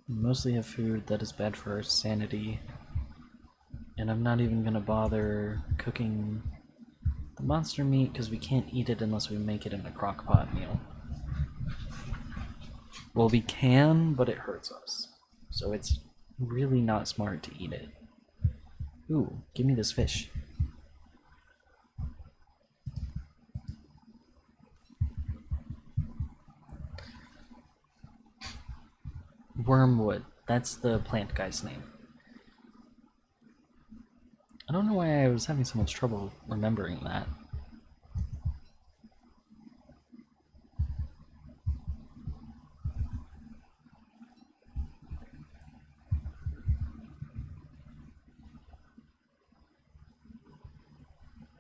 We mostly have food that is bad for our sanity. And I'm not even gonna bother cooking the monster meat because we can't eat it unless we make it in a crock pot meal. Well, we can, but it hurts us. So it's really not smart to eat it. Ooh, give me this fish. Wormwood. That's the plant guy's name. I don't know why I was having so much trouble remembering that.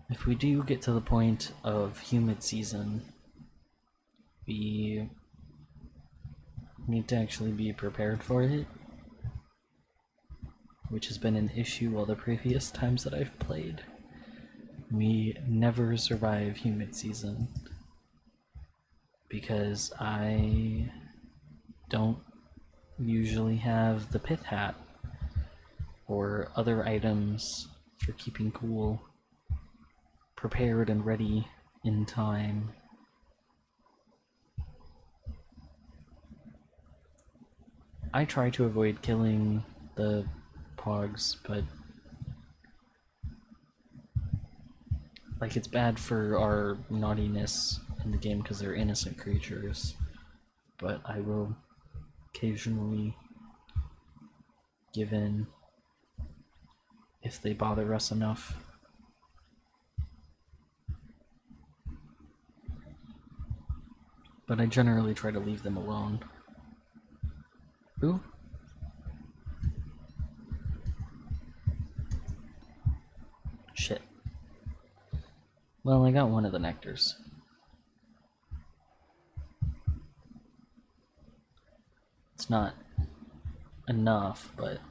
If we do get to the point of humid season, we need to actually be prepared for it. which has been an issue all the previous times that I've played. We never survive humid season because I don't usually have the pith hat or other items for keeping cool prepared and ready in time. I try to avoid killing the pogs, but like it's bad for our naughtiness in the game because they're innocent creatures, but I will occasionally give in if they bother us enough. But I generally try to leave them alone. Ooh. Shit. Well, I got one of the nectars. It's not enough, but at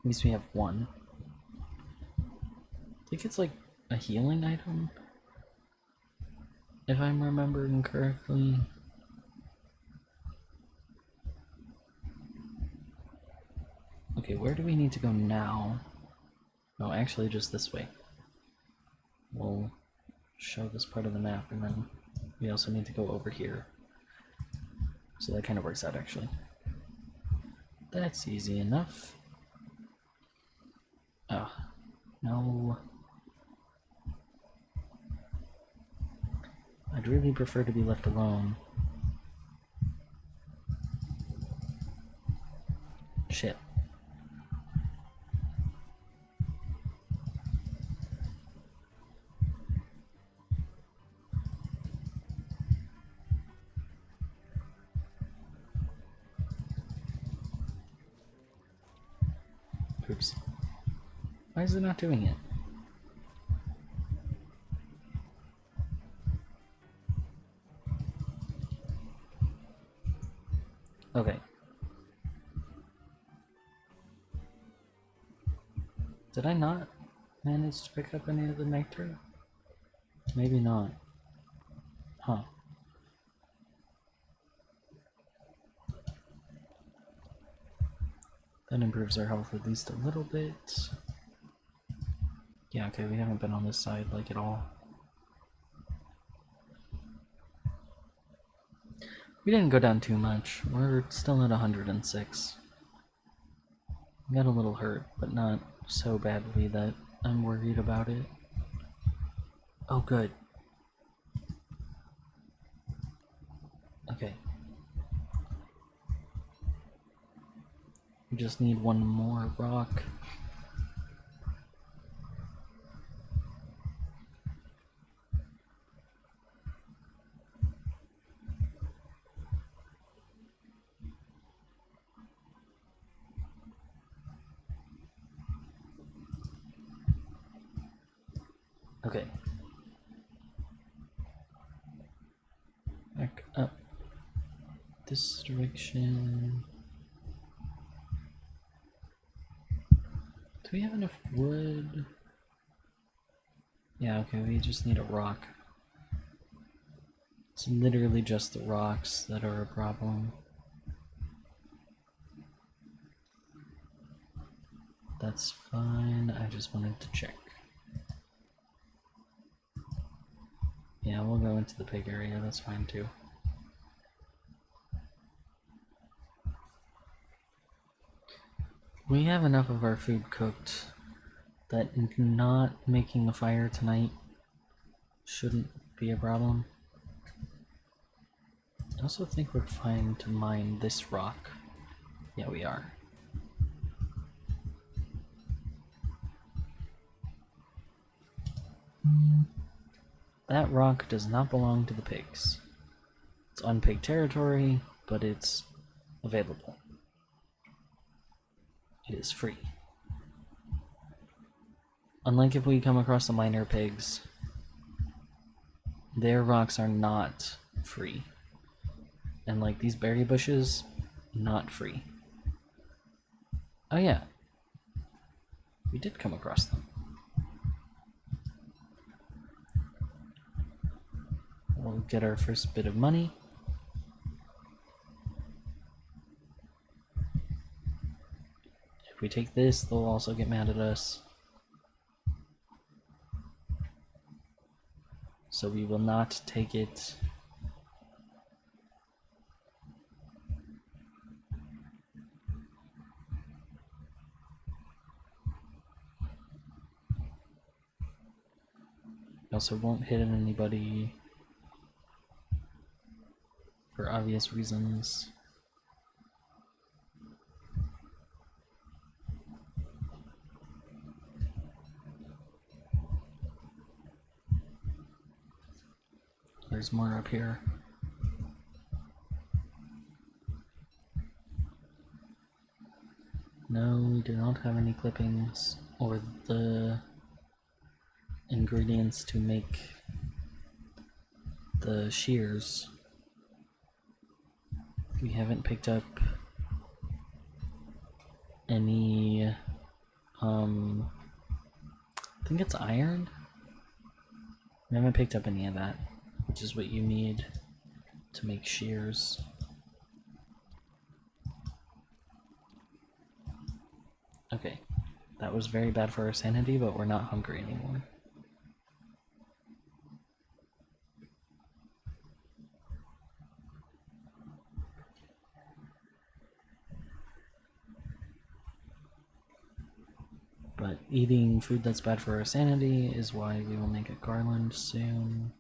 least we have one. I think it's like a healing item, if I'm remembering correctly. Okay, where do we need to go now? No, actually just this way. We'll show this part of the map, and then we also need to go over here. So that kind of works out, actually. That's easy enough. Oh, no. I'd really prefer to be left alone. Shit. Oops. Why is it not doing it? Okay. Did I not manage to pick up any of the nectar? Maybe not. Huh. That improves our health at least a little bit. Yeah, okay, we haven't been on this side like at all. We didn't go down too much. We're still at 106. I got a little hurt, but not so badly that I'm worried about it. Oh, good. Okay. We just need one more rock. Okay. Back up this direction. Do we have enough wood? Yeah, okay, we just need a rock. It's literally just the rocks that are a problem. That's fine, I just wanted to check. Yeah, we'll go into the pig area, that's fine too. We have enough of our food cooked that not making a fire tonight shouldn't be a problem. I also think we're fine to mine this rock. Yeah, we are. That rock does not belong to the pigs. It's on pig territory, but it's available. It is free. Unlike if we come across the minor pigs, their rocks are not free. And like these berry bushes, not free. Oh yeah. We did come across them. We'll get our first bit of money. If we take this, they'll also get mad at us. So we will not take it. We also won't hit anybody for obvious reasons. There's more up here. No, we do not have any clippings or the ingredients to make the shears. We haven't picked up any, I think it's iron? We haven't picked up any of that, which is what you need to make shears. Okay, that was very bad for our sanity, but we're not hungry anymore. But eating food that's bad for our sanity is why we will make a garland soon.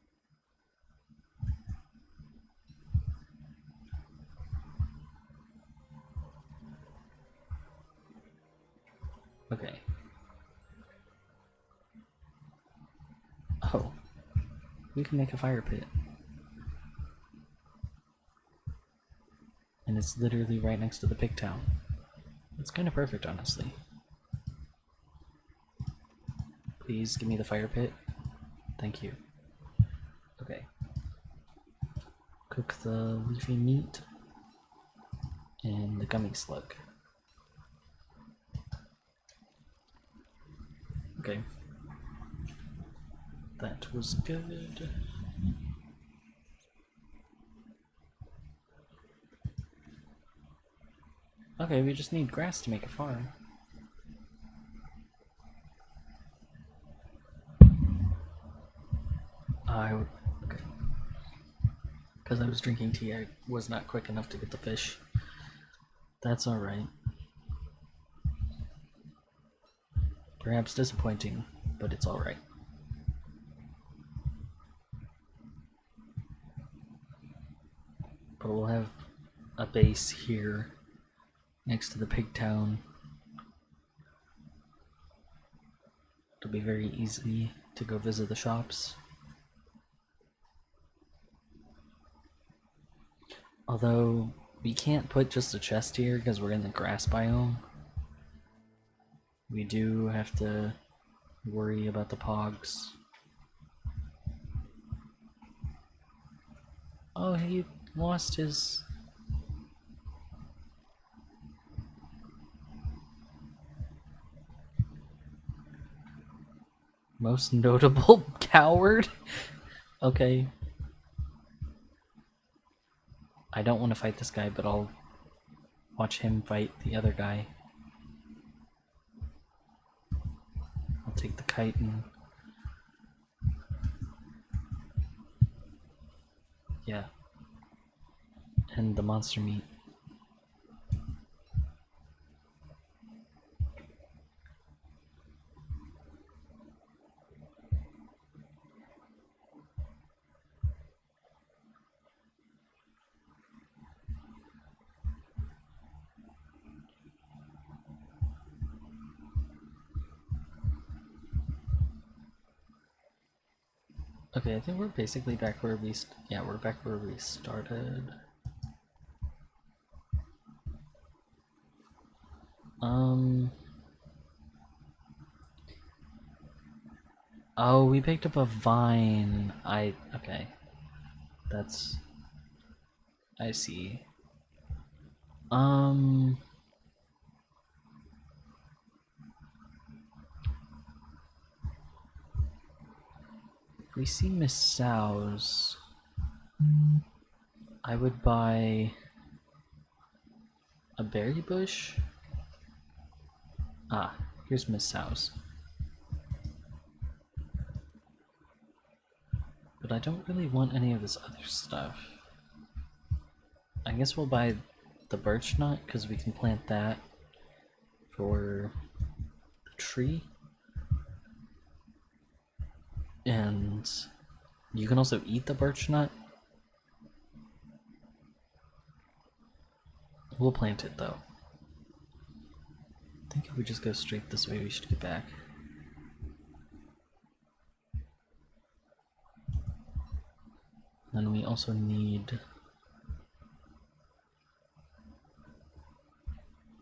Okay. Oh. We can make a fire pit. And it's literally right next to the pig town. It's kind of perfect, honestly. Please give me the fire pit. Thank you. Okay. Cook the leafy meat and the gummy slug. Okay. That was good. Okay, we just need grass to make a farm. Okay. Because I was drinking tea, I was not quick enough to get the fish. That's alright. Perhaps disappointing, but it's alright. But we'll have a base here next to the pig town. It'll be very easy to go visit the shops. Although we can't put just a chest here because we're in the grass biome. We do have to worry about the pogs. Oh, he lost his... most notable coward? Okay. I don't want to fight this guy, but I'll watch him fight the other guy. I'll take the kite and... yeah. And the monster meat. Okay, I think we're basically back where we... yeah, we're back where we started. Oh, we picked up a vine. Okay. That's... I see. Um, if we see Miss Sow's, I would buy a berry bush. Ah, here's Miss Sow's. But I don't really want any of this other stuff. I guess we'll buy the birch nut because we can plant that for the tree. And you can also eat the birch nut. We'll plant it though. I think if we just go straight this way, we should get back. Then we also need...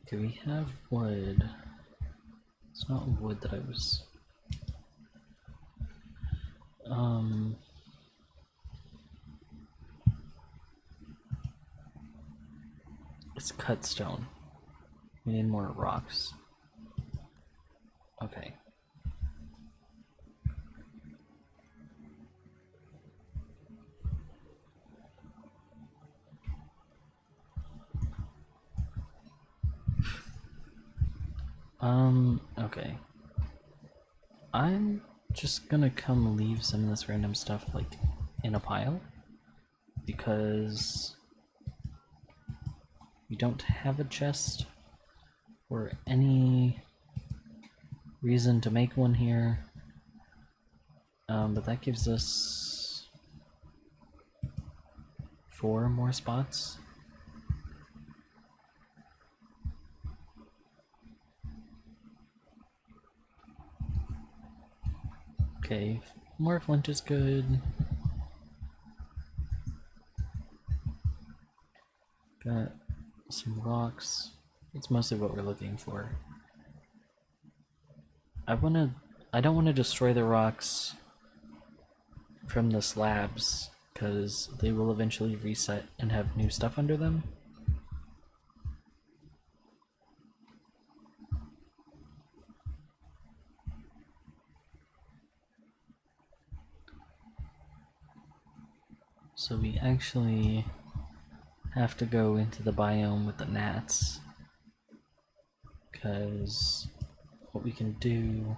Okay, we have wood. It's not wood that I was... It's cut stone. We need more rocks. Okay. Okay. I'm just gonna come leave some of this random stuff, like, in a pile. Because we don't have a chest or any reason to make one here. But that gives us 4 more spots. Okay, more flint is good. Got some rocks. That's mostly what we're looking for. I don't wanna destroy the rocks from the slabs, because they will eventually reset and have new stuff under them. So we actually have to go into the biome with the gnats, because what we can do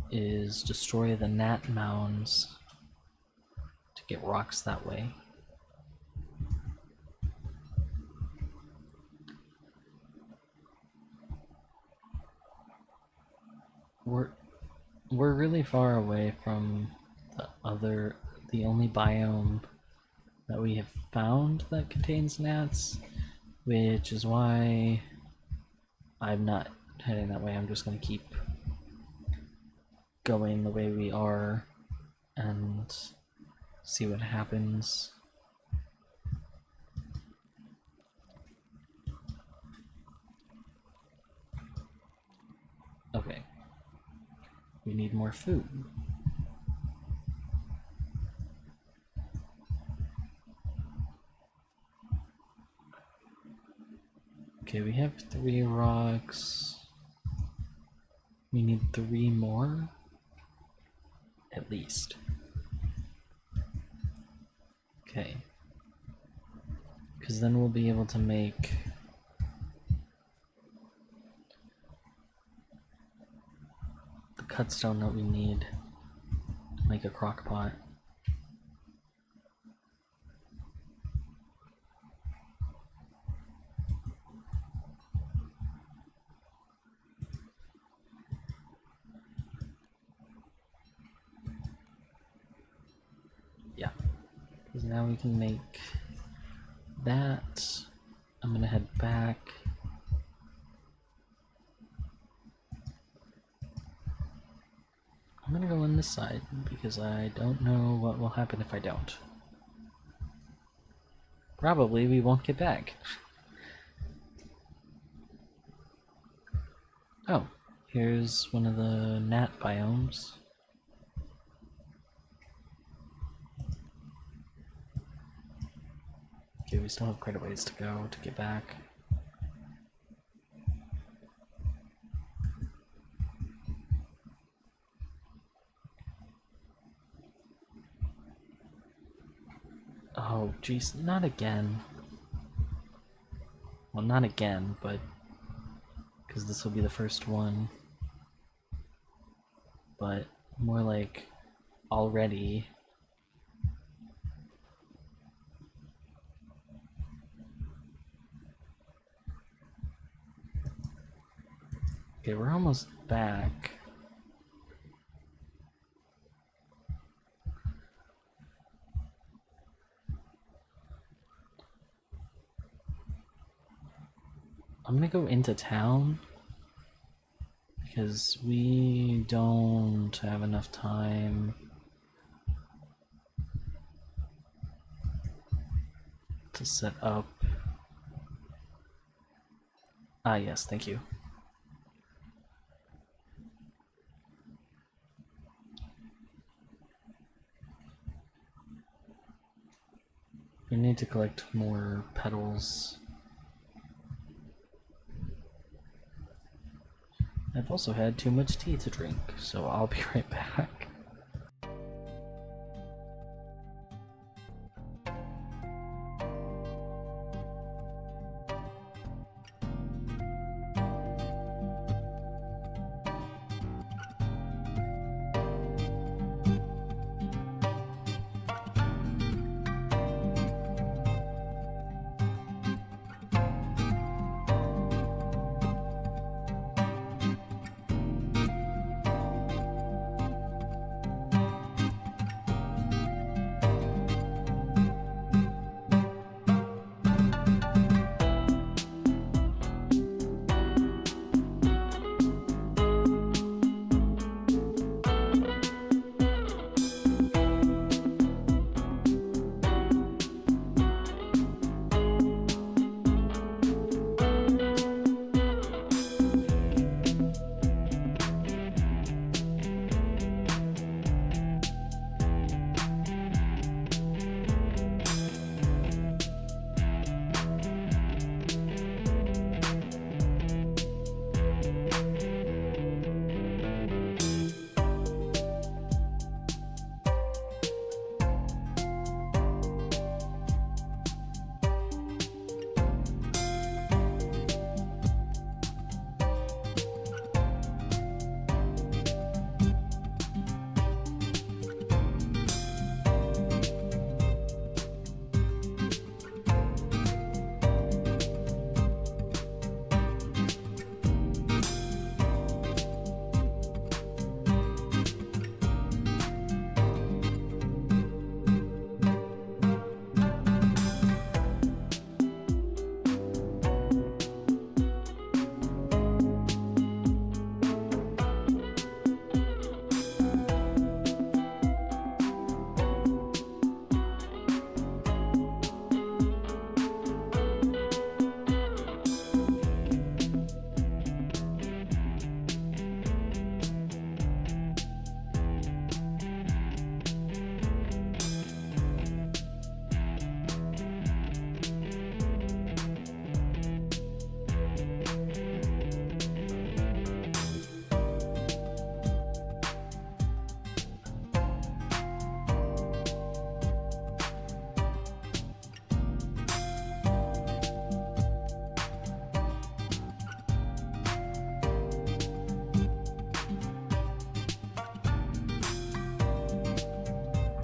is destroy the gnat mounds to get rocks that way. We're really far away from the only biome that we have found that contains gnats, which is why I'm not heading that way. I'm just gonna keep going the way we are and see what happens. Okay. We need more food. Okay, we have 3 rocks. We need 3 more, at least. Okay. Because then we'll be able to make the cut stone that we need to make a crock pot. Yeah, because now we can make that. I'm gonna head back. I'm gonna go on this side because I don't know what will happen if I don't. Probably we won't get back. Oh, here's one of the gnat biomes. Okay, we still have quite a ways to go to get back. Oh, jeez, not again. Well, not again, but because this will be the first one. But more like already. Okay, we're almost back. I'm gonna go into town because we don't have enough time to set up. Ah, yes, thank you. We need to collect more petals. I've also had too much tea to drink, so I'll be right back.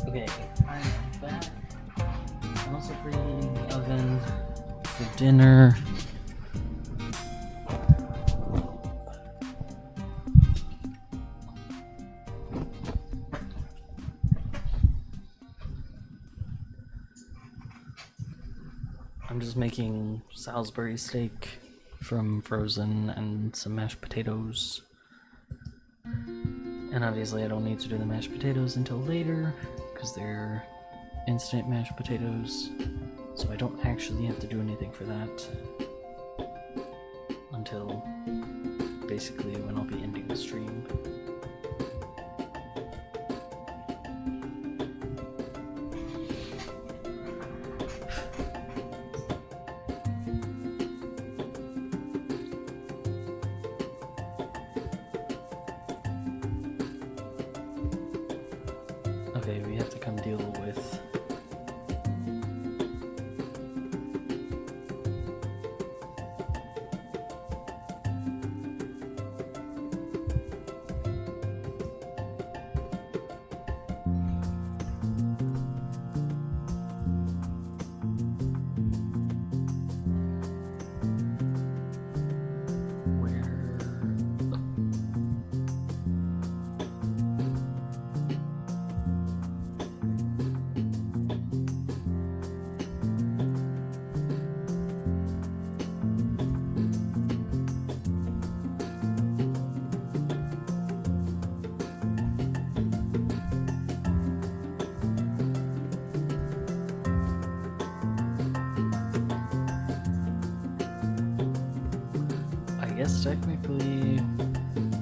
Okay, I'm back. I'm also preheating the oven for dinner. I'm just making Salisbury steak from frozen and some mashed potatoes. And obviously I don't need to do the mashed potatoes until later because they're instant mashed potatoes, so I don't actually have to do anything for that until basically when I'll be ending the stream. Okay, we have to come deal with... I guess technically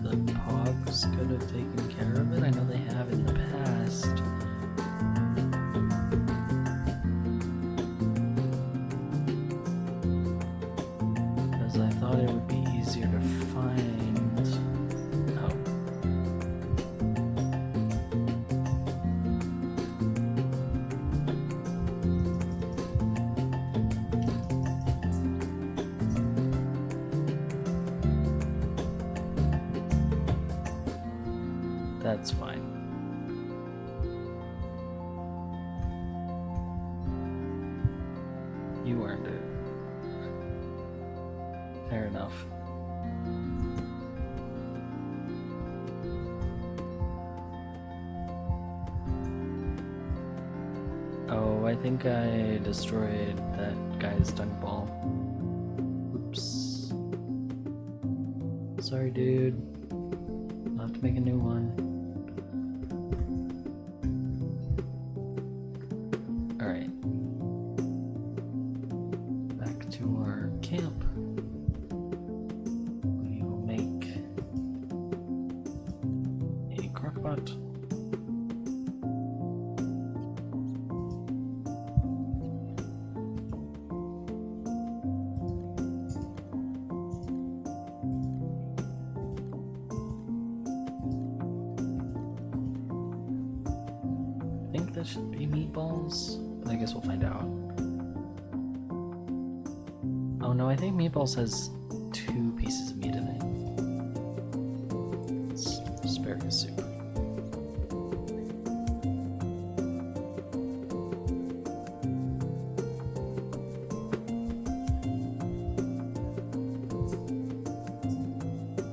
the Pogs could have taken care of it. I know they have in the past. Because I thought it would be easier to find. Oh. That's fine. You earned it. Fair enough. Oh, I think I destroyed that guy's dunk ball. Oops. Sorry, dude. I'll have to make a new one. Alright. Back to our camp. We will make a crockpot. I think that should be meatballs, but I guess we'll find out. Oh no, I think meatballs has 2 pieces of meat in it. It's asparagus soup.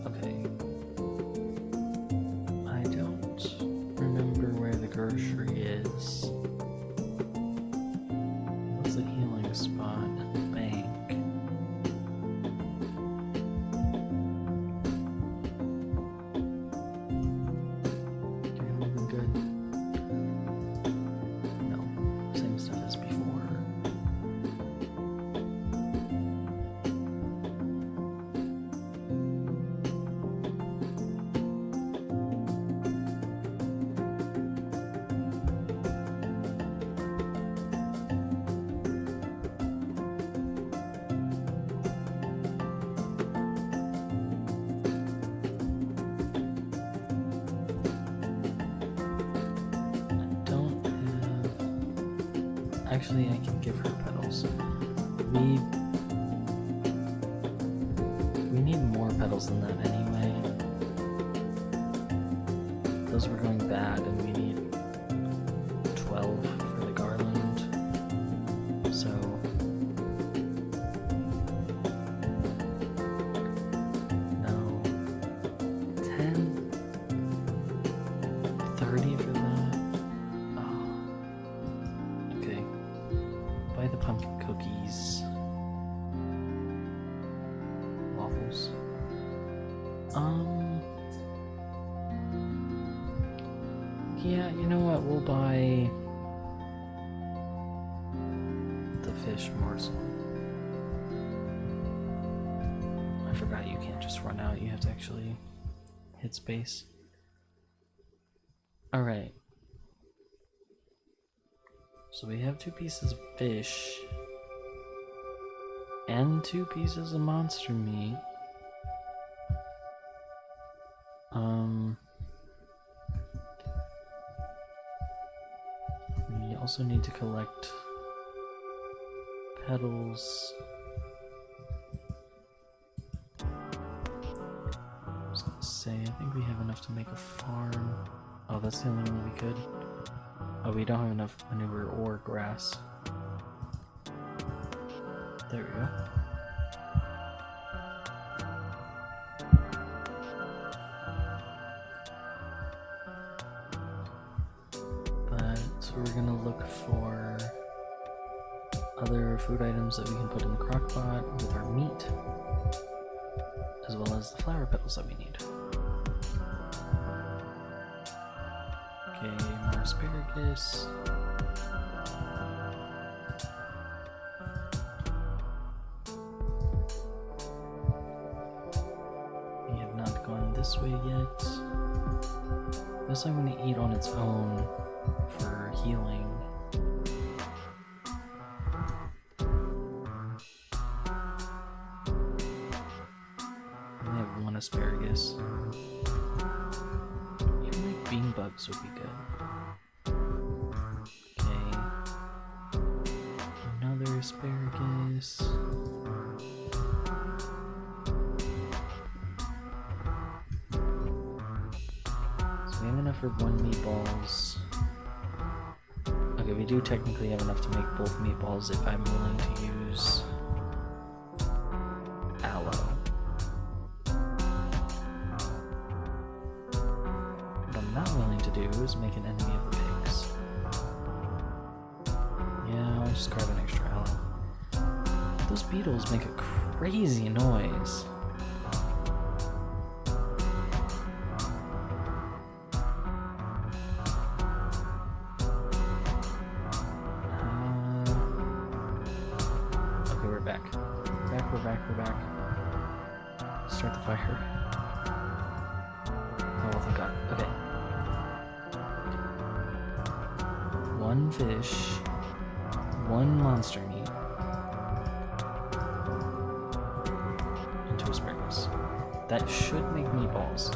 Okay. I don't remember where the grocery is. What's the healing spot? Bank. Okay, looking good. No, same stuff as before. Actually, I can give her petals. We need more petals than that anyway. Those were going bad, and we need 12 for the garland. So no, 10, 30 for that. Oh. Okay. Buy the pumpkin cookies. Waffles. Yeah, you know what? We'll buy the fish morsel. I forgot you can't just run out, you have to actually hit space. Alright. So we have 2 pieces of fish and 2 pieces of monster meat. also need to collect petals. I was gonna say, I think we have enough to make a farm. Oh, that's the only one we could. Oh, we don't have enough manure or grass. There we go. But we're gonna look for other food items that we can put in the crock pot with our meat, as well as the flower petals that we need. Okay, more asparagus. We have not gone this way yet. This I want to eat on its own for healing. I have one asparagus. Even like bean bugs would be good. Okay. Another asparagus. So we have enough for 1 meatballs. Okay, we do technically have enough to make both meatballs if I'm willing to use aloe. What I'm not willing to do is make an enemy of the pigs. Yeah, I'll just grab an extra aloe. Those beetles make a crazy noise. Okay, we're back. We're back. Start the fire. Oh, thank God. Okay. 1 fish, 1 monster meat, and 2 asparagus. That should make meatballs.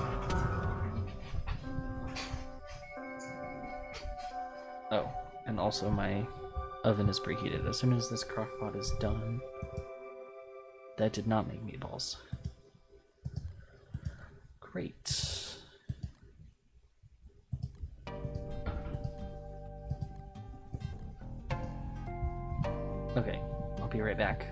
Oh, and also my oven is preheated. As soon as this crock pot is done, that did not make meatballs. Great. Okay, I'll be right back.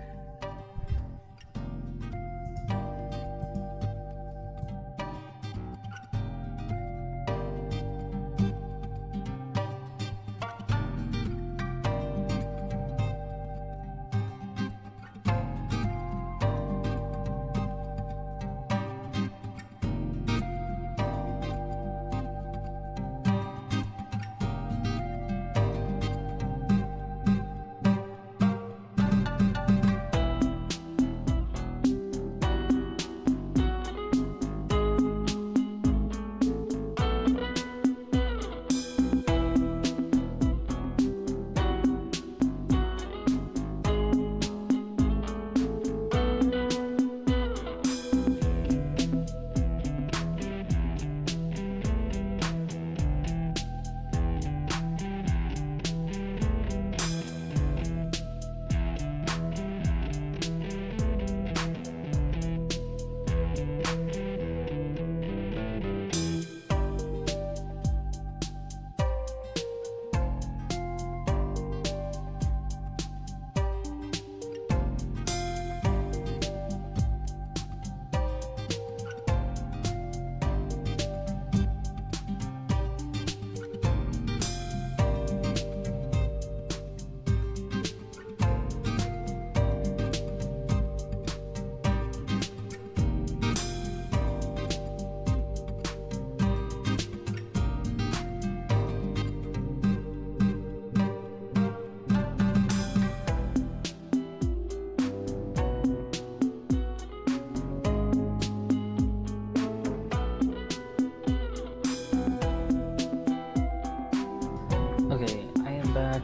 Okay, I am back,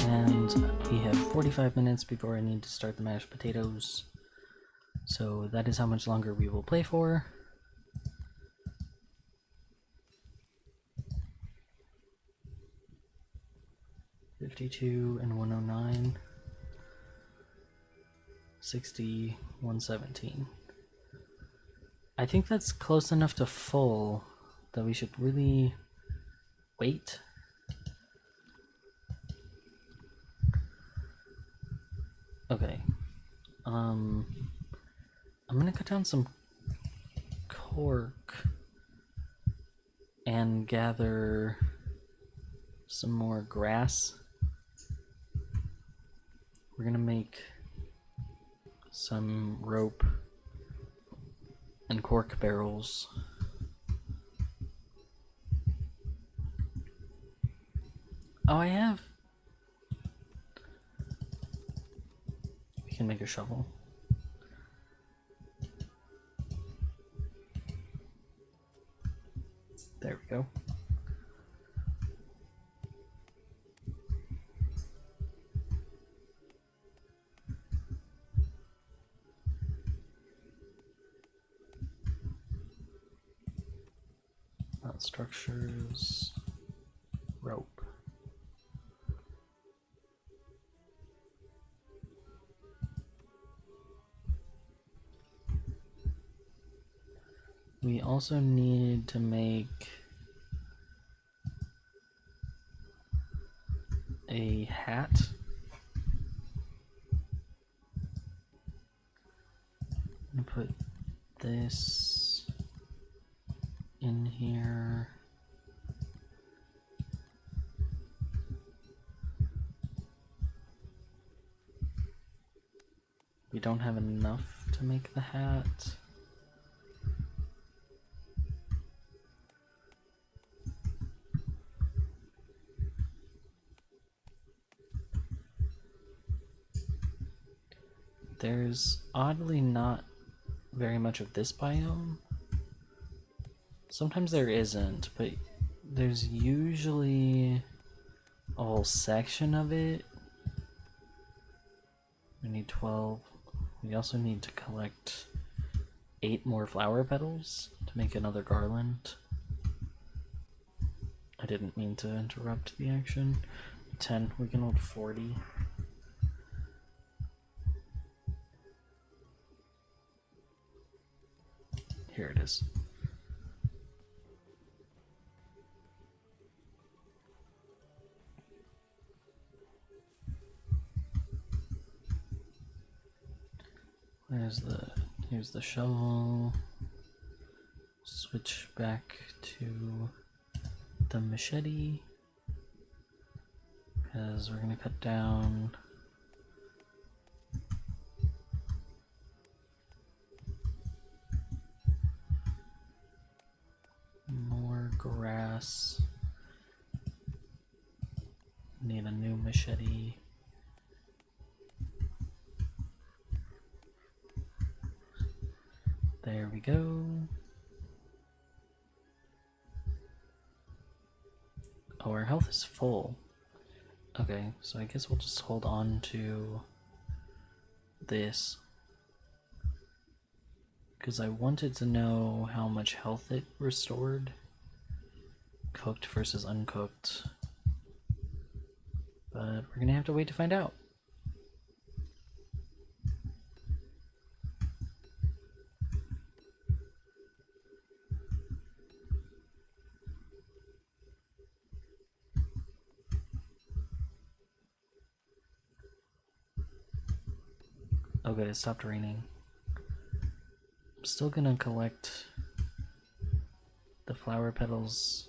and we have 45 minutes before I need to start the mashed potatoes, so that is how much longer we will play for. 52 and 109. 60, 117. I think that's close enough to full that we should really wait. Okay. I'm gonna cut down some cork and gather some more grass. We're gonna make some rope and cork barrels. Oh, I have. We can make a shovel. There we go. Structures, rope. We also need to make a hat. I'm gonna put this in here. We don't have enough to make the hat. There's oddly not very much of this biome. Sometimes there isn't, but there's usually a whole section of it. We need 12. We also need to collect 8 more flower petals to make another garland. I didn't mean to interrupt the action. 10. We can hold 40. Here it is. Here's the shovel. Switch back to the machete because we're gonna cut down more grass. Need a new machete. There we go. Oh, our health is full. Okay, so I guess we'll just hold on to this. Because I wanted to know how much health it restored. Cooked versus uncooked. But we're gonna have to wait to find out. Okay, it stopped raining. I'm still gonna collect the flower petals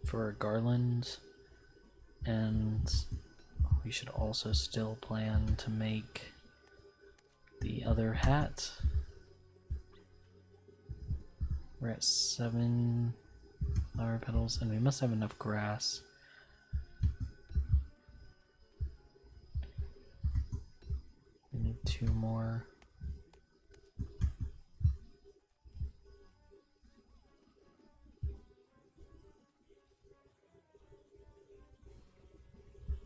for a garland, and we should also still plan to make the other hat. We're at 7 flower petals, and we must have enough grass. We need 2 more.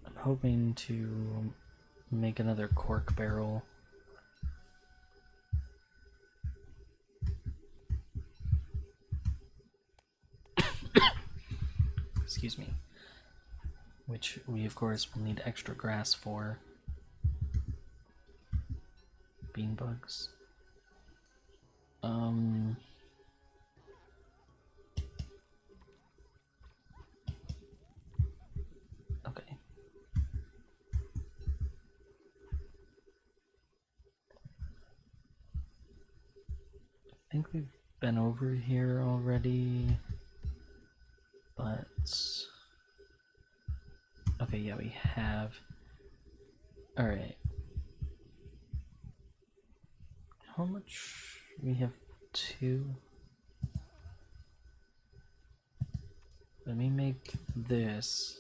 I'm hoping to make another cork barrel. Excuse me. which we of course will need extra grass for. Bean bugs. Okay. I think we've been over here already, but okay, yeah, we have. All right. How much? We have 2. Let me make this,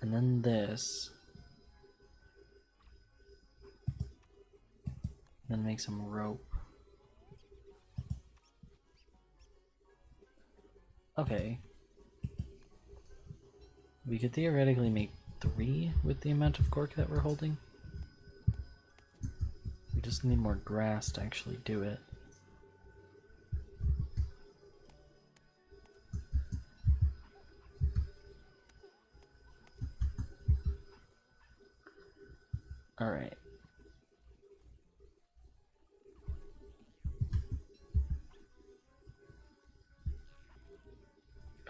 and then this, then make some rope. Okay. We could theoretically make 3 with the amount of cork that we're holding. We just need more grass to actually do it. Alright.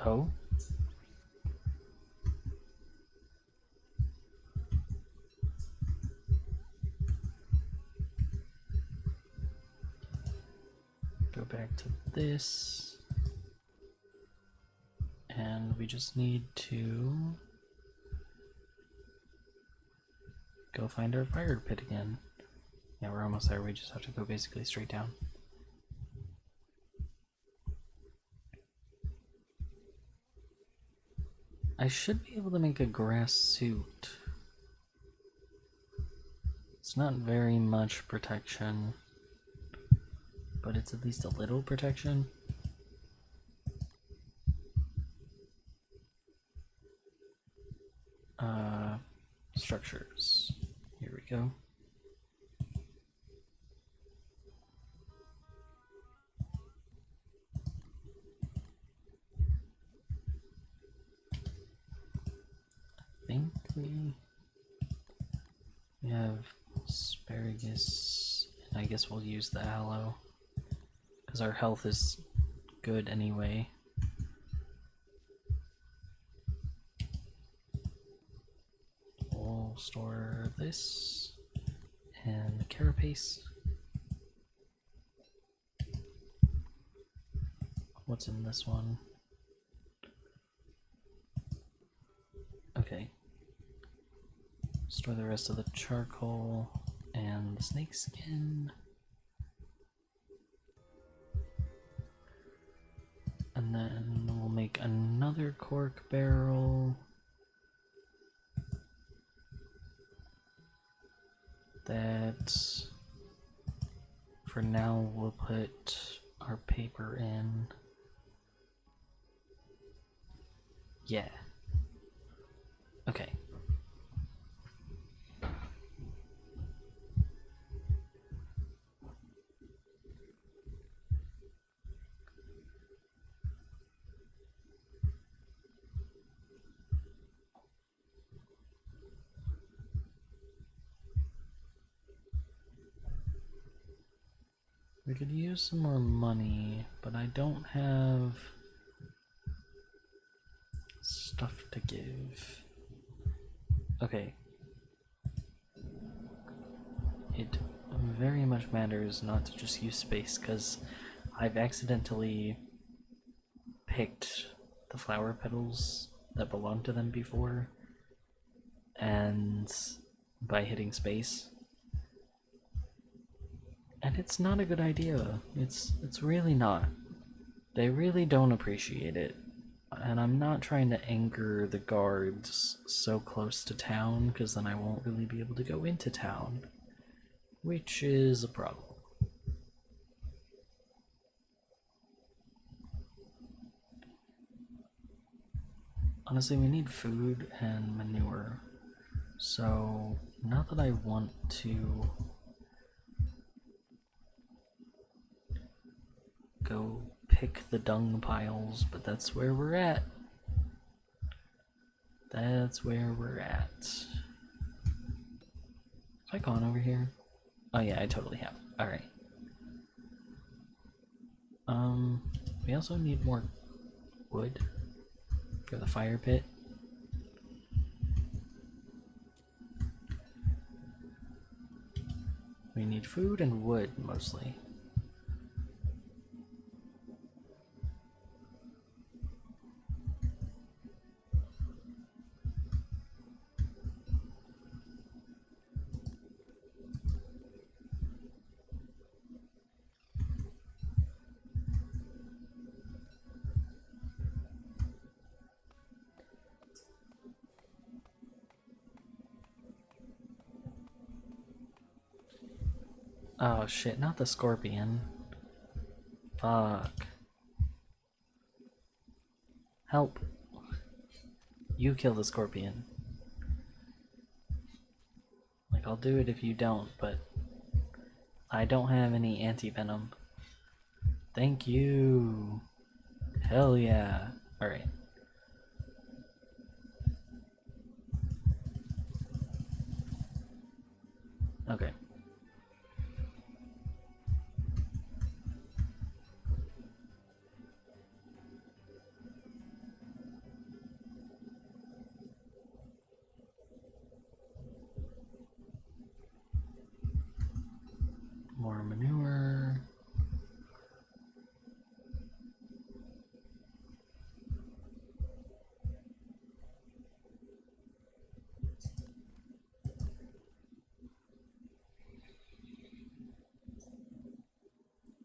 Oh? Go back to this. And we just need to go find our fire pit again. Yeah, we're almost there. We just have to go basically straight down. I should be able to make a grass suit. It's not very much protection, but it's at least a little protection. Structures. Here we go. I think we have asparagus, and I guess we'll use the aloe because our health is good anyway. We'll store this and the carapace. What's in this one? Okay. Store the rest of the charcoal and the snake skin. And then we'll make another cork barrel. That for now we'll put our paper in. Yeah. Okay. We could use some more money, but I don't have stuff to give. Okay. It very much matters not to just use space, because I've accidentally picked the flower petals that belong to them before, and by hitting space. And it's not a good idea. It's really not. They really don't appreciate it. And I'm not trying to anger the guards so close to town, because then I won't really be able to go into town, which is a problem. Honestly, we need food and manure. So, not that I want to go pick the dung piles, but that's where we're at. That's where we're at. Have I gone over here? Oh yeah, I totally have. Alright. We also need more wood for the fire pit. We need food and wood mostly. Oh shit, not the scorpion. Fuck. Help. You kill the scorpion. Like, I'll do it if you don't, but I don't have any anti-venom. Thank you. Hell yeah. Alright. Okay. More manure.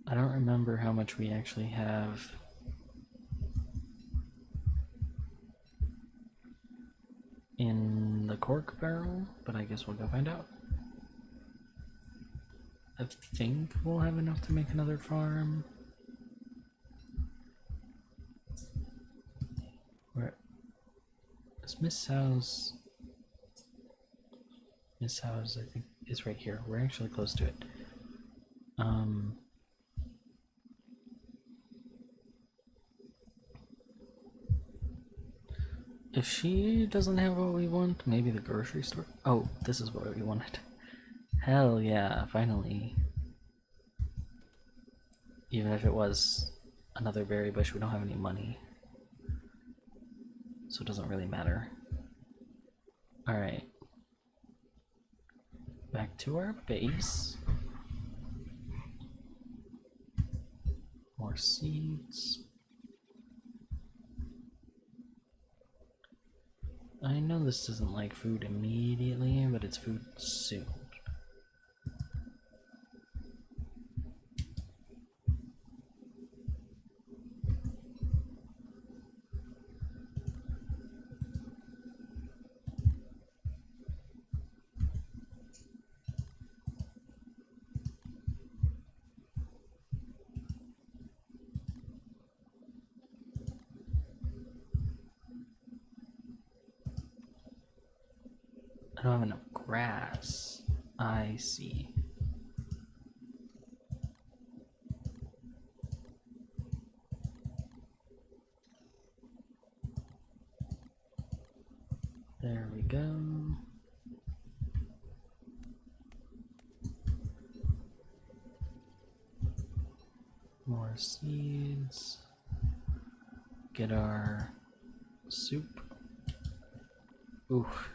I don't remember how much we actually have in the cork barrel, but I guess we'll go find out. I think we'll have enough to make another farm. Where is Miss House? Miss House, I think, is right here. We're actually close to it. If she doesn't have what we want, maybe the grocery store. Oh, this is what we wanted. Hell yeah, finally. Even if it was another berry bush, we don't have any money. So it doesn't really matter. Alright. Back to our base. More seeds. I know this isn't like food immediately, but it's food soon. I don't have enough grass. I see. There we go. More seeds. Get our soup. Oof,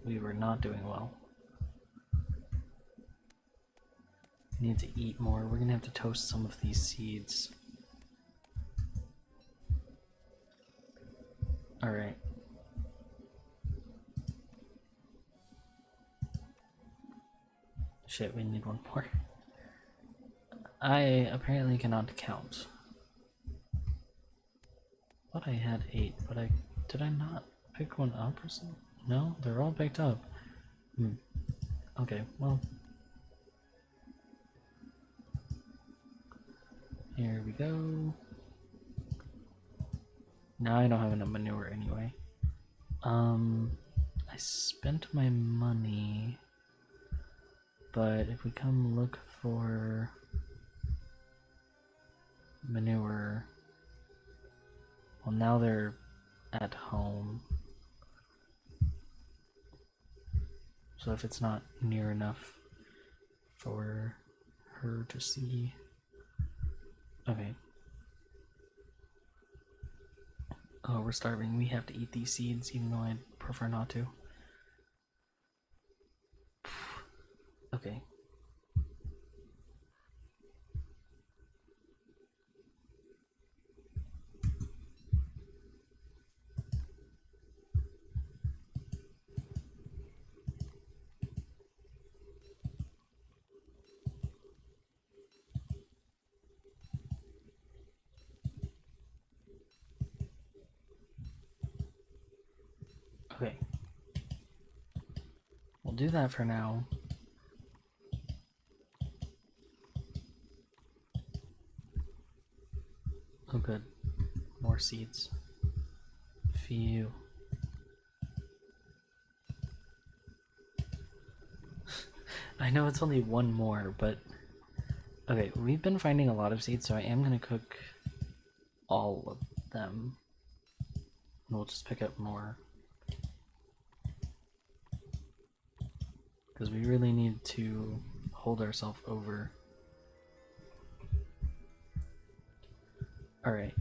we were not doing well. Need to eat more. We're gonna have to toast some of these seeds. Alright. Shit, we need one more. I apparently cannot count. Thought I had 8, but did I not pick one up or something? No, they're all picked up. Okay, well. Here we go. Now I don't have enough manure anyway. I spent my money, but if we come look for manure, well, now they're at home. So if it's not near enough for her to see. Okay. Oh, we're starving. We have to eat these seeds, even though I'd prefer not to. Okay. Okay. We'll do that for now. Oh good. More seeds. Phew. I know it's only one more, but... Okay, we've been finding a lot of seeds, so I am gonna cook all of them. And we'll just pick up more. Because we really need to hold ourselves over. Alright.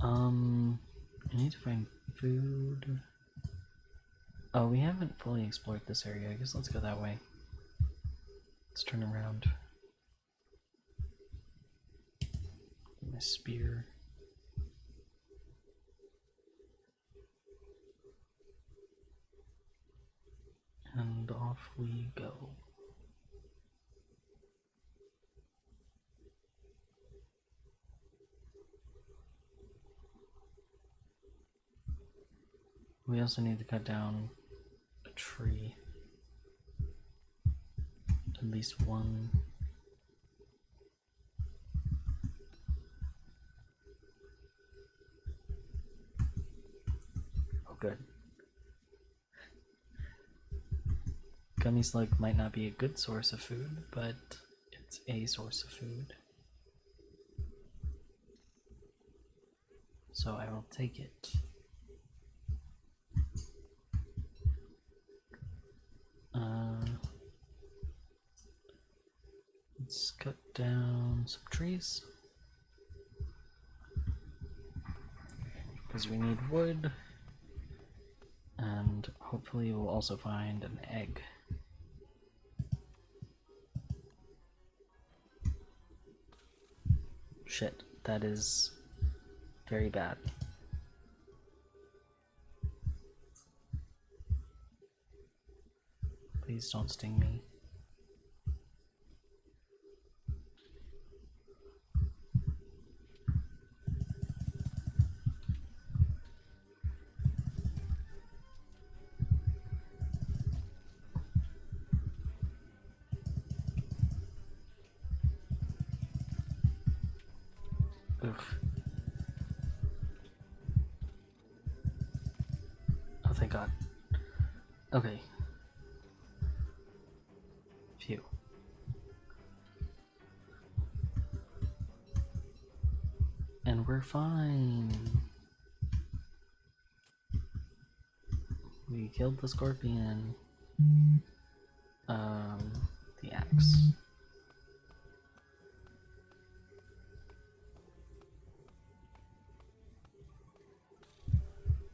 I need to find food. Oh, we haven't fully explored this area. I guess let's go that way. Let's turn around. Get my spear. And off we go. We also need to cut down a tree. At least one. Oh, good. Gummy slug might not be a good source of food, but it's a source of food. So I will take it. Let's cut down some trees. Because we need wood. And hopefully we'll also find an egg. Shit, that is very bad. Please don't sting me. Oof. Oh, thank God. Okay. Phew. And we're fine. We killed the scorpion. The axe.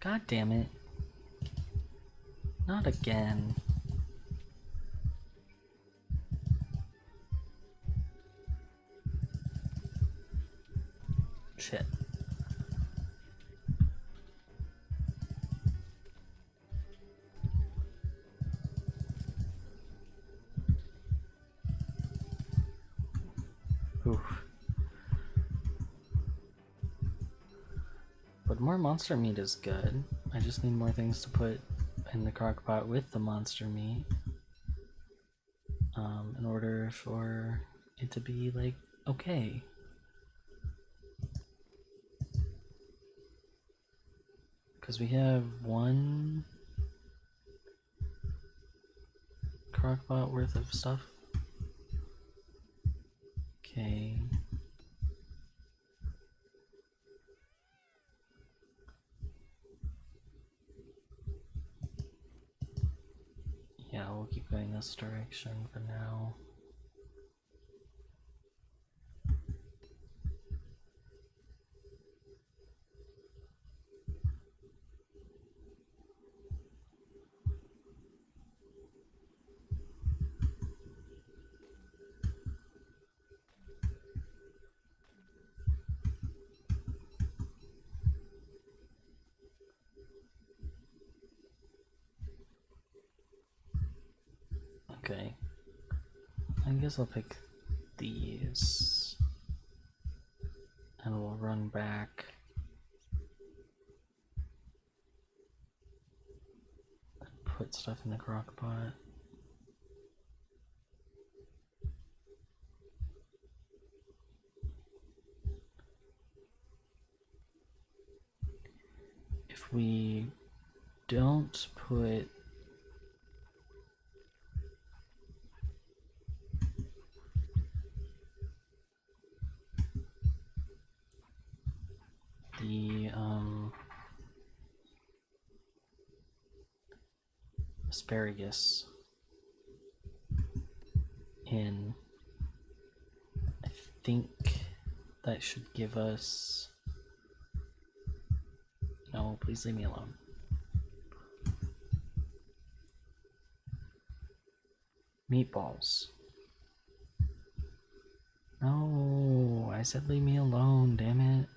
God damn it. Not again. Shit. Oof. But more monster meat is good. I just need more things to put in the crock pot with the monster meat. In order for it to be, like, okay. Because we have one crock pot worth of stuff. Okay. Yeah, we'll keep going this direction for now. Okay. I guess I'll pick these. And we'll run back. Put stuff in the crock pot. If we don't put the asparagus in, I think that should give us... No, please leave me alone. Meatballs. No, I said leave me alone, damn it.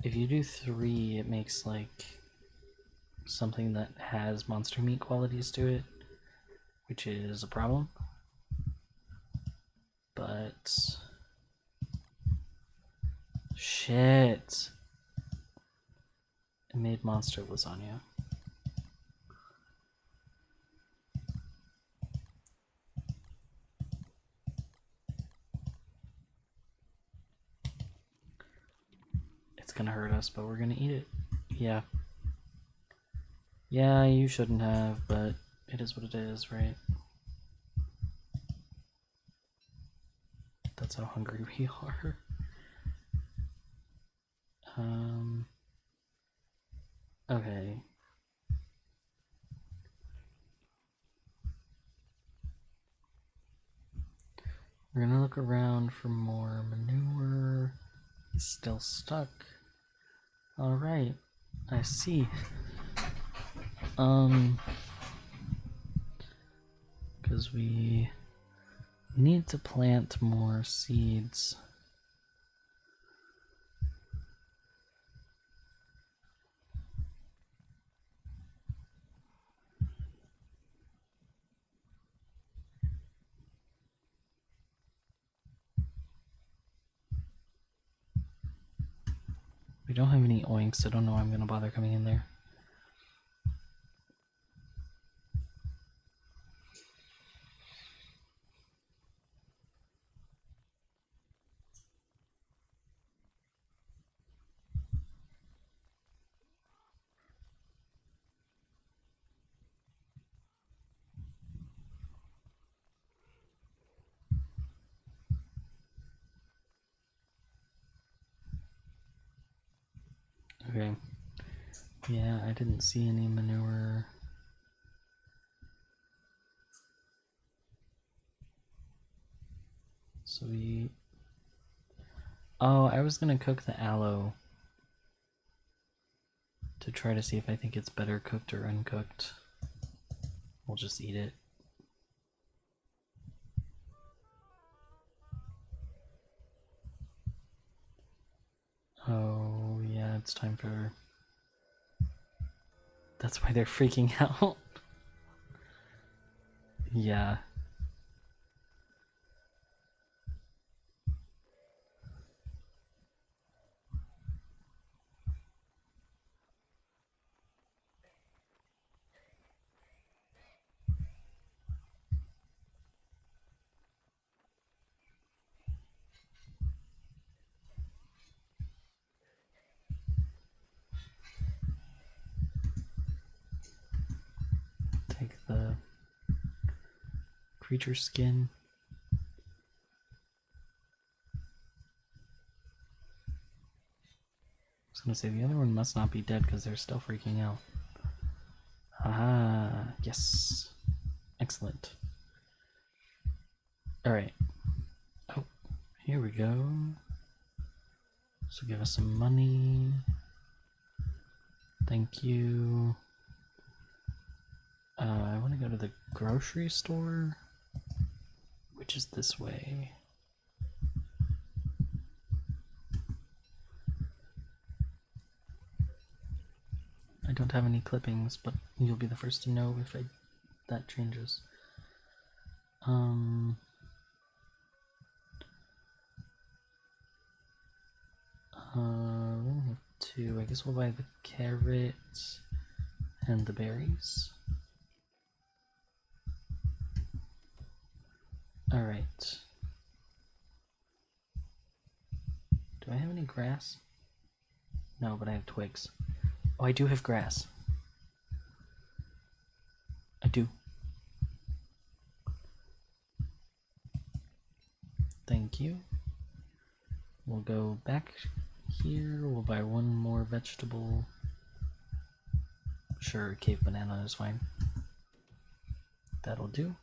If you do 3, it makes like something that has monster meat qualities to it, which is a problem. But shit, it made monster lasagna. It's gonna hurt us, but we're gonna eat it. Yeah. Yeah, you shouldn't have, but it is what it is, right? That's how hungry we are. Okay. We're gonna look around for more manure. He's still stuck. Alright, I see. Because we need to plant more seeds. We don't have any oinks, I don't know I'm gonna bother coming in there. Okay. Yeah, I didn't see any manure. So we... Oh, I was gonna cook the aloe to try to see if I think it's better cooked or uncooked. We'll just eat it. Oh, yeah, it's time for... That's why they're freaking out. Yeah. Take the creature skin. I was gonna say the other one must not be dead because they're still freaking out. Haha, yes. Excellent. Alright. Oh, here we go. So give us some money. Thank you. I want to go to the grocery store, which is this way. I don't have any clippings, but you'll be the first to know if that changes. We only have two. I guess we'll buy the carrots and the berries. Alright. Do I have any grass? No, but I have twigs. Oh, I do have grass. I do. Thank you. We'll go back here. We'll buy one more vegetable. Sure, cave banana is fine. That'll do.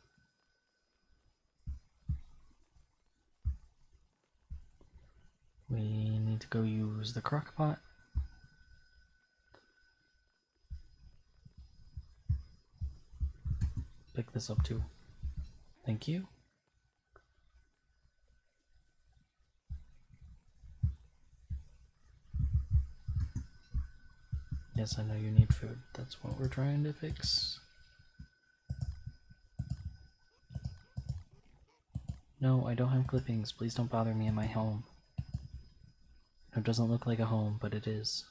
We need to go use the crock pot. Pick this up too. Thank you. Yes, I know you need food. That's what we're trying to fix. No, I don't have clippings. Please don't bother me in my home. It doesn't look like a home, but it is.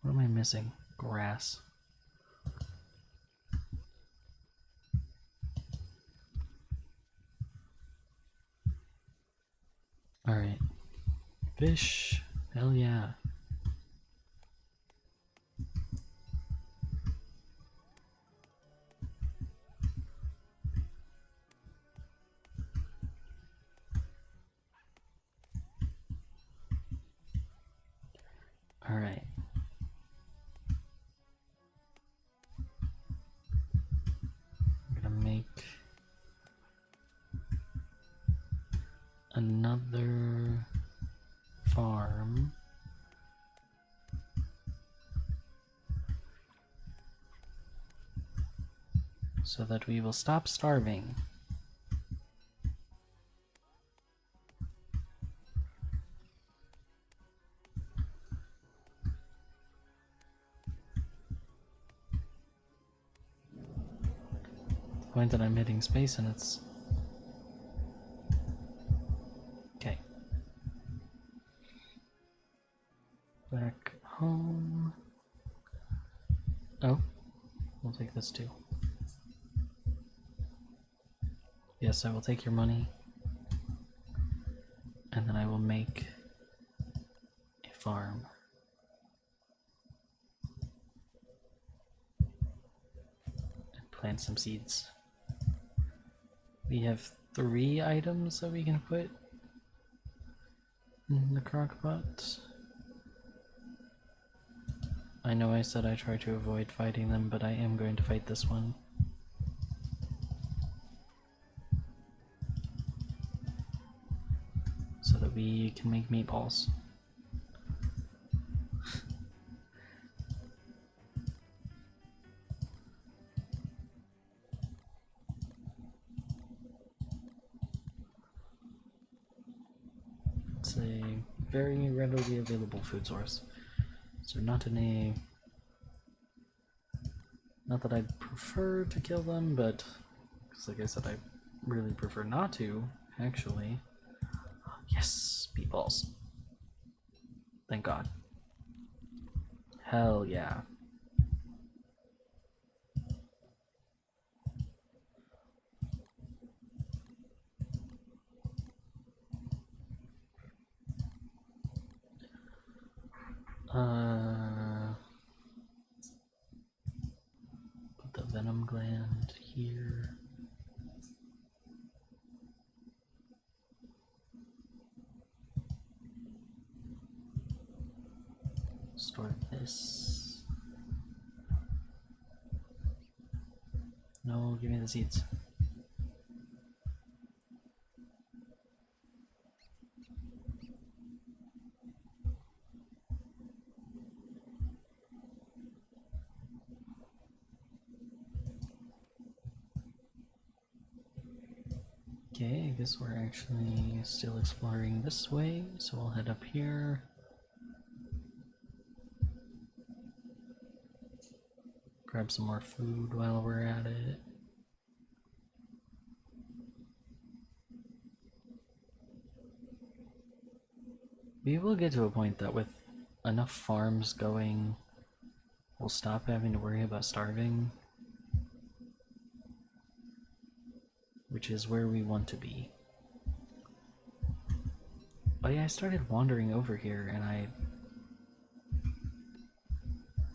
What am I missing? Grass. Alright. Fish. Hell yeah. Alright. I'm gonna make another farm. So that we will stop starving. The point that I'm hitting space and it's... Okay. Back home. Oh, we'll take this too. Yes, I will take your money. And then I will make a farm. And plant some seeds. We have 3 items that we can put in the crock pot. I know I said I try to avoid fighting them, but I am going to fight this one. So that we can make meatballs. It's a very readily available food source. So not that I'd prefer to kill them, but because like I said, I really prefer not to, actually. Yes, meatballs. Thank God. Hell yeah. venom gland here. Store this. No, give me the seeds. Okay, I guess we're actually still exploring this way, so we'll head up here. Grab some more food while we're at it. We will get to a point that with enough farms going, we'll stop having to worry about starving, which is where we want to be. But yeah, I started wandering over here and I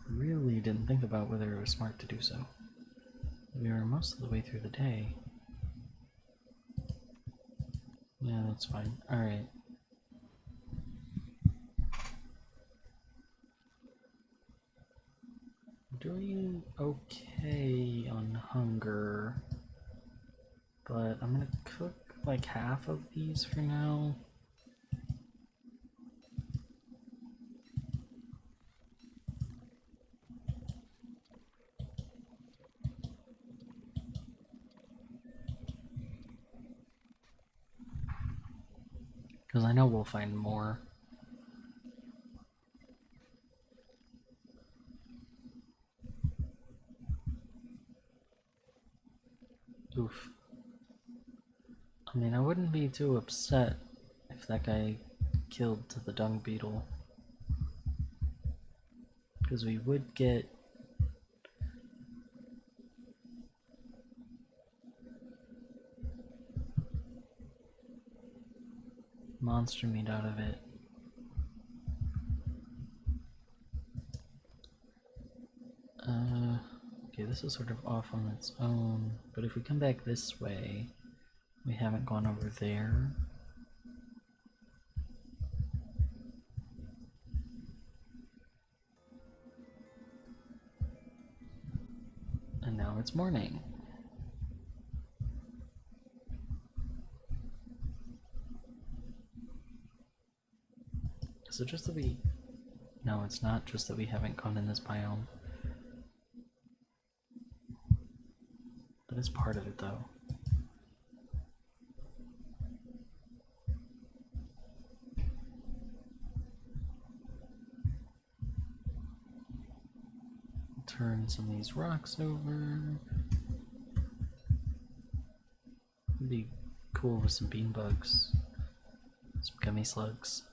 really didn't think about whether it was smart to do so. We were most of the way through the day. Yeah, that's fine. Alright. Doing okay on hunger, but I'm gonna cook like half of these for now. Because I know we'll find more. Oof. I mean, I wouldn't be too upset if that guy killed the dung beetle. Because we would get monster meat out of it. Okay, this is sort of off on its own, but if we come back this way, we haven't gone over there. And now it's morning. Is it just that we... No, it's not just that we haven't gone in this biome. That is part of it, though. Turn some of these rocks over. It'd be cool with some bean bugs. Some gummy slugs.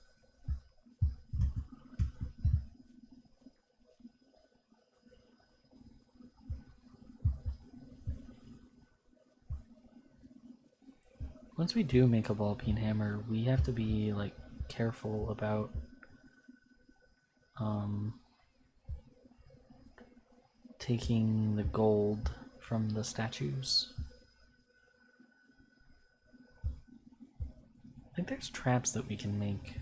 Once we do make a ball peen hammer, we have to be like careful about taking the gold from the statues. I think there's traps that we can make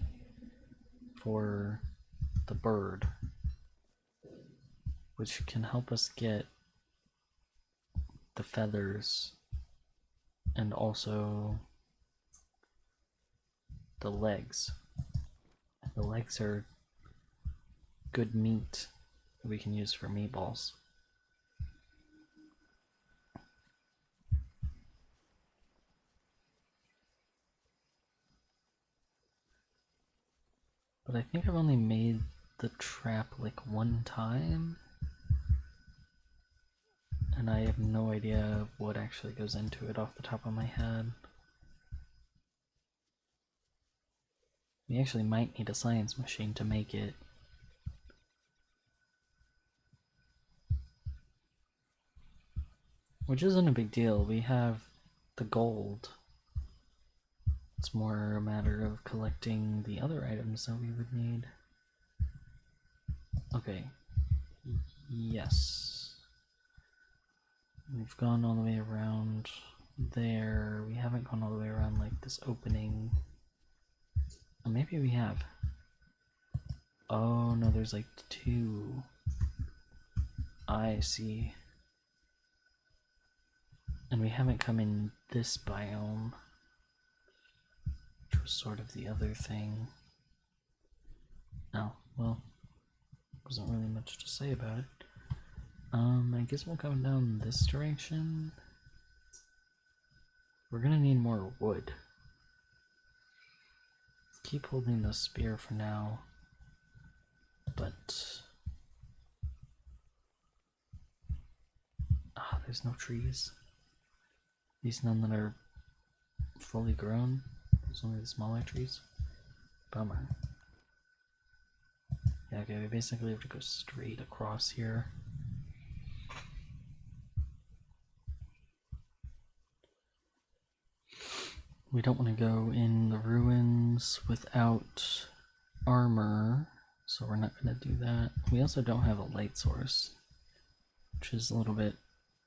for the bird, which can help us get the feathers and also the legs. The legs are good meat that we can use for meatballs. But I think I've only made the trap like one time, and I have no idea what actually goes into it off the top of my head. We actually might need a science machine to make it. Which isn't a big deal, we have the gold. It's more a matter of collecting the other items that we would need. Okay. Yes. We've gone all the way around there. We haven't gone all the way around like this opening. Oh, maybe we have. Oh no, there's like two. I see. And we haven't come in this biome, which was sort of the other thing. Oh, well, wasn't really much to say about it. I guess we'll come down this direction. We're gonna need more wood. Keep holding the spear for now, but there's no trees. At least none that are fully grown. There's only the smaller trees. Bummer. Yeah, okay, we basically have to go straight across here. We don't want to go in the ruins without armor, so we're not going to do that. We also don't have a light source, which is a little bit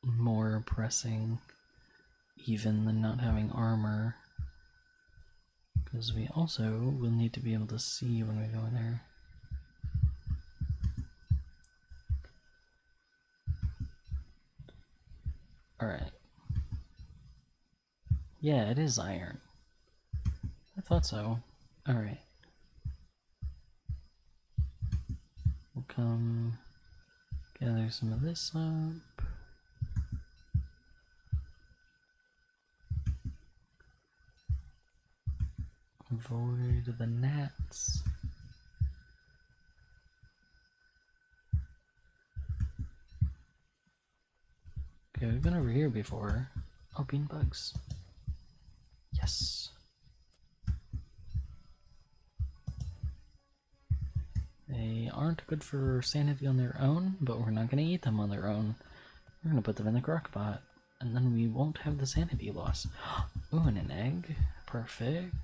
more pressing even than not having armor, because we also will need to be able to see when we go in there. Alright. Yeah, it is iron. I thought so. Alright. We'll come gather some of this up. Avoid the gnats. Okay, we've been over here before. Oh, bean bugs. Yes. They aren't good for sanity on their own, but we're not going to eat them on their own. We're going to put them in the crock pot, and then we won't have the sanity loss. Ooh, and an egg. Perfect.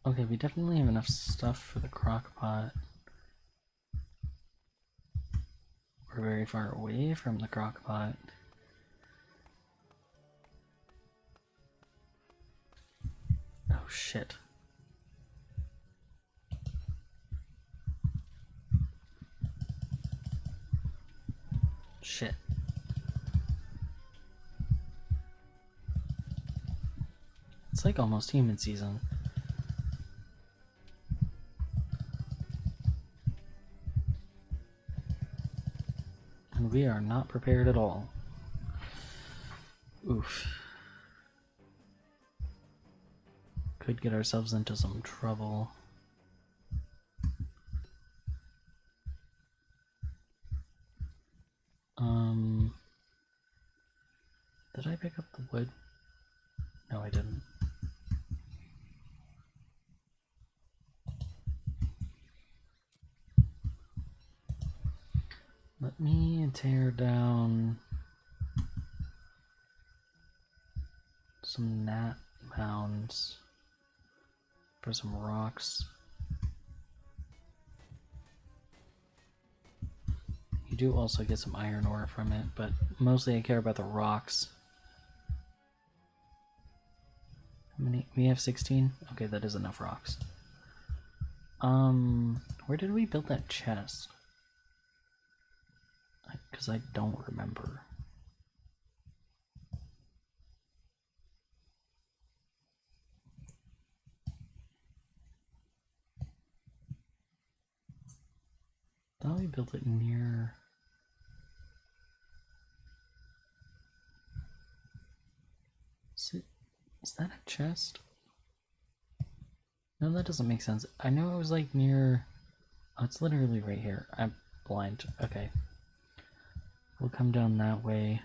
Okay, we definitely have enough stuff for the crock pot. We're very far away from the crock pot. Oh shit. Shit. It's like almost human season. And we are not prepared at all. Oof. Could get ourselves into some trouble. Did I pick up the wood? No, I didn't. Let me tear down some gnat mounds for some rocks. You do also get some iron ore from it, but mostly I care about the rocks. How many? We have 16? Okay, that is enough rocks. Where did we build that chest? Because I don't remember. I thought we built it near... Is that a chest? No, that doesn't make sense. I know it was like near... Oh, it's literally right here. I'm blind. Okay. We'll come down that way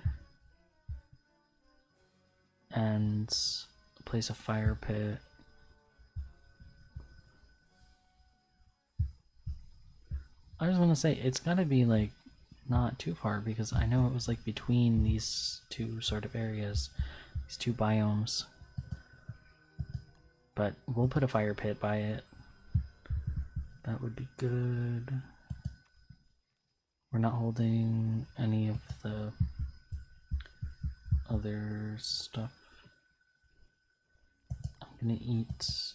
and place a fire pit. I just want to say, it's gotta be like not too far because I know it was like between these two sort of areas, these two biomes. But we'll put a fire pit by it. That would be good. We're not holding any of the other stuff. I'm gonna eat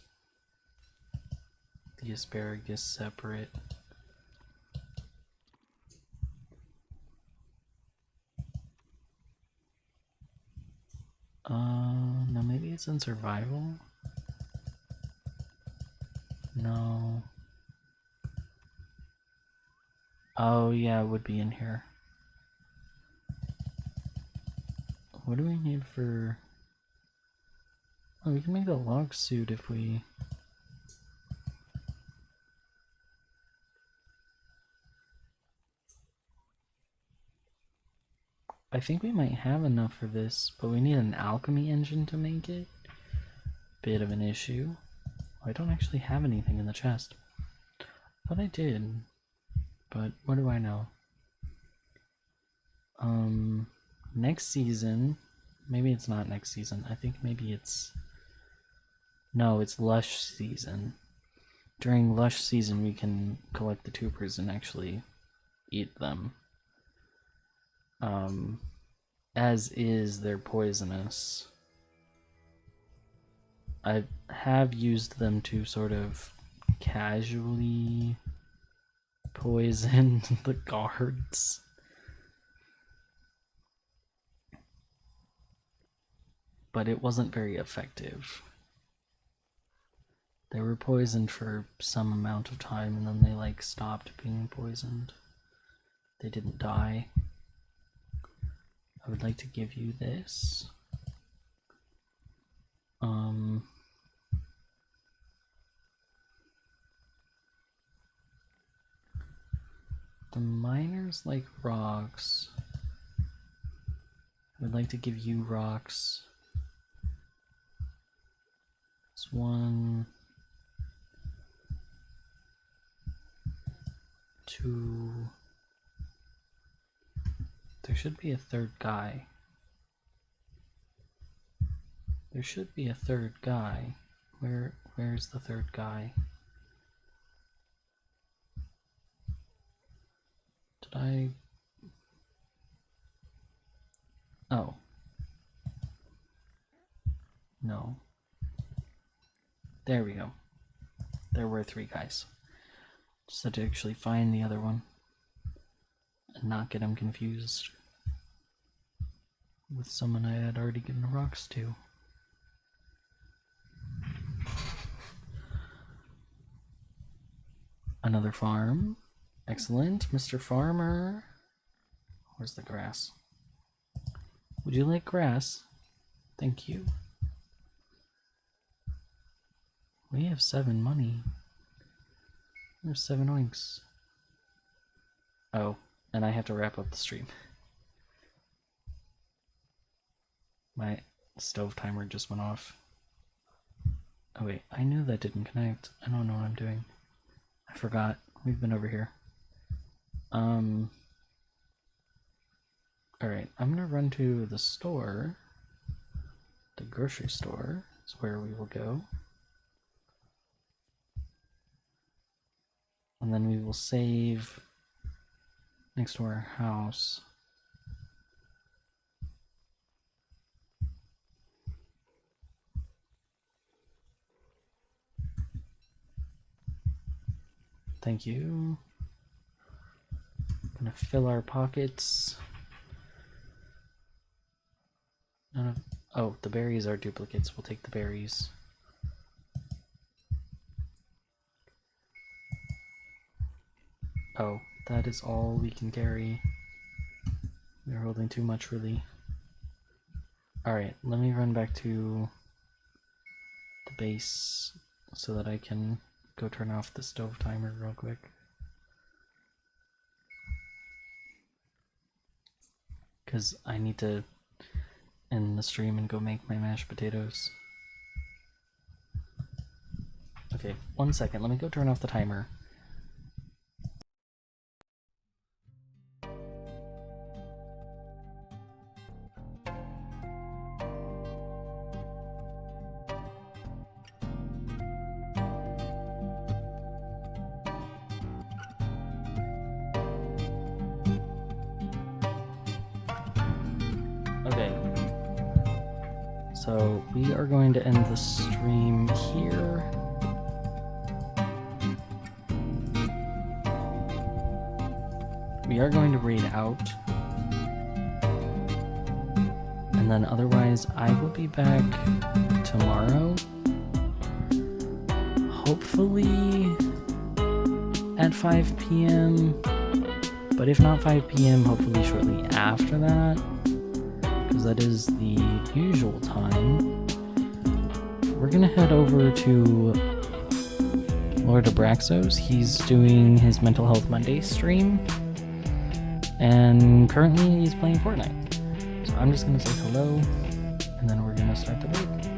the asparagus separate. No, maybe it's in survival? No. Oh, yeah, it would be in here. What do we need for... Oh, we can make a log suit if we... I think we might have enough for this, but we need an alchemy engine to make it. Bit of an issue. I don't actually have anything in the chest. I thought I did, but what do I know? Next season, maybe it's not next season. I think maybe it's... No, it's Lush season. During Lush season, we can collect the tubers and actually eat them. As is, they're poisonous. I have used them to sort of casually poison the guards. But it wasn't very effective. They were poisoned for some amount of time and then they like stopped being poisoned. They didn't die. I would like to give you this. The miners like rocks. I would like to give you rocks. It's 1, 2. There should be a third guy. There should be a third guy. Where's the third guy? Did I... Oh. No. There we go. There were 3 guys. Just had to actually find the other one and not get him confused with someone I had already given rocks to. Another farm. Excellent, Mr. Farmer. Where's the grass? Would you like grass? Thank you. We have 7 money. There's 7 oinks. Oh, and I have to wrap up the stream. My stove timer just went off. Oh wait, I knew that didn't connect. I don't know what I'm doing. I forgot. We've been over here. Alright, I'm gonna run to the store. The grocery store is where we will go. And then we will save next to our house. Thank you. Gonna fill our pockets. Oh, the berries are duplicates. We'll take the berries. Oh, that is all we can carry. We're holding too much, really. Alright, let me run back to the base so that I can go turn off the stove timer real quick. Because I need to end the stream and go make my mashed potatoes. Okay, 1 second. Let me go turn off the timer. Okay. So we are going to end the stream here. We are going to raid out. And then otherwise, I will be back tomorrow. Hopefully at 5 p.m. But if not 5 p.m., hopefully shortly after that. Because that is the usual time. We're gonna head over to Lord Abraxos. He's doing his Mental Health Monday stream. And currently he's playing Fortnite. So I'm just gonna say hello, and then we're gonna start the raid.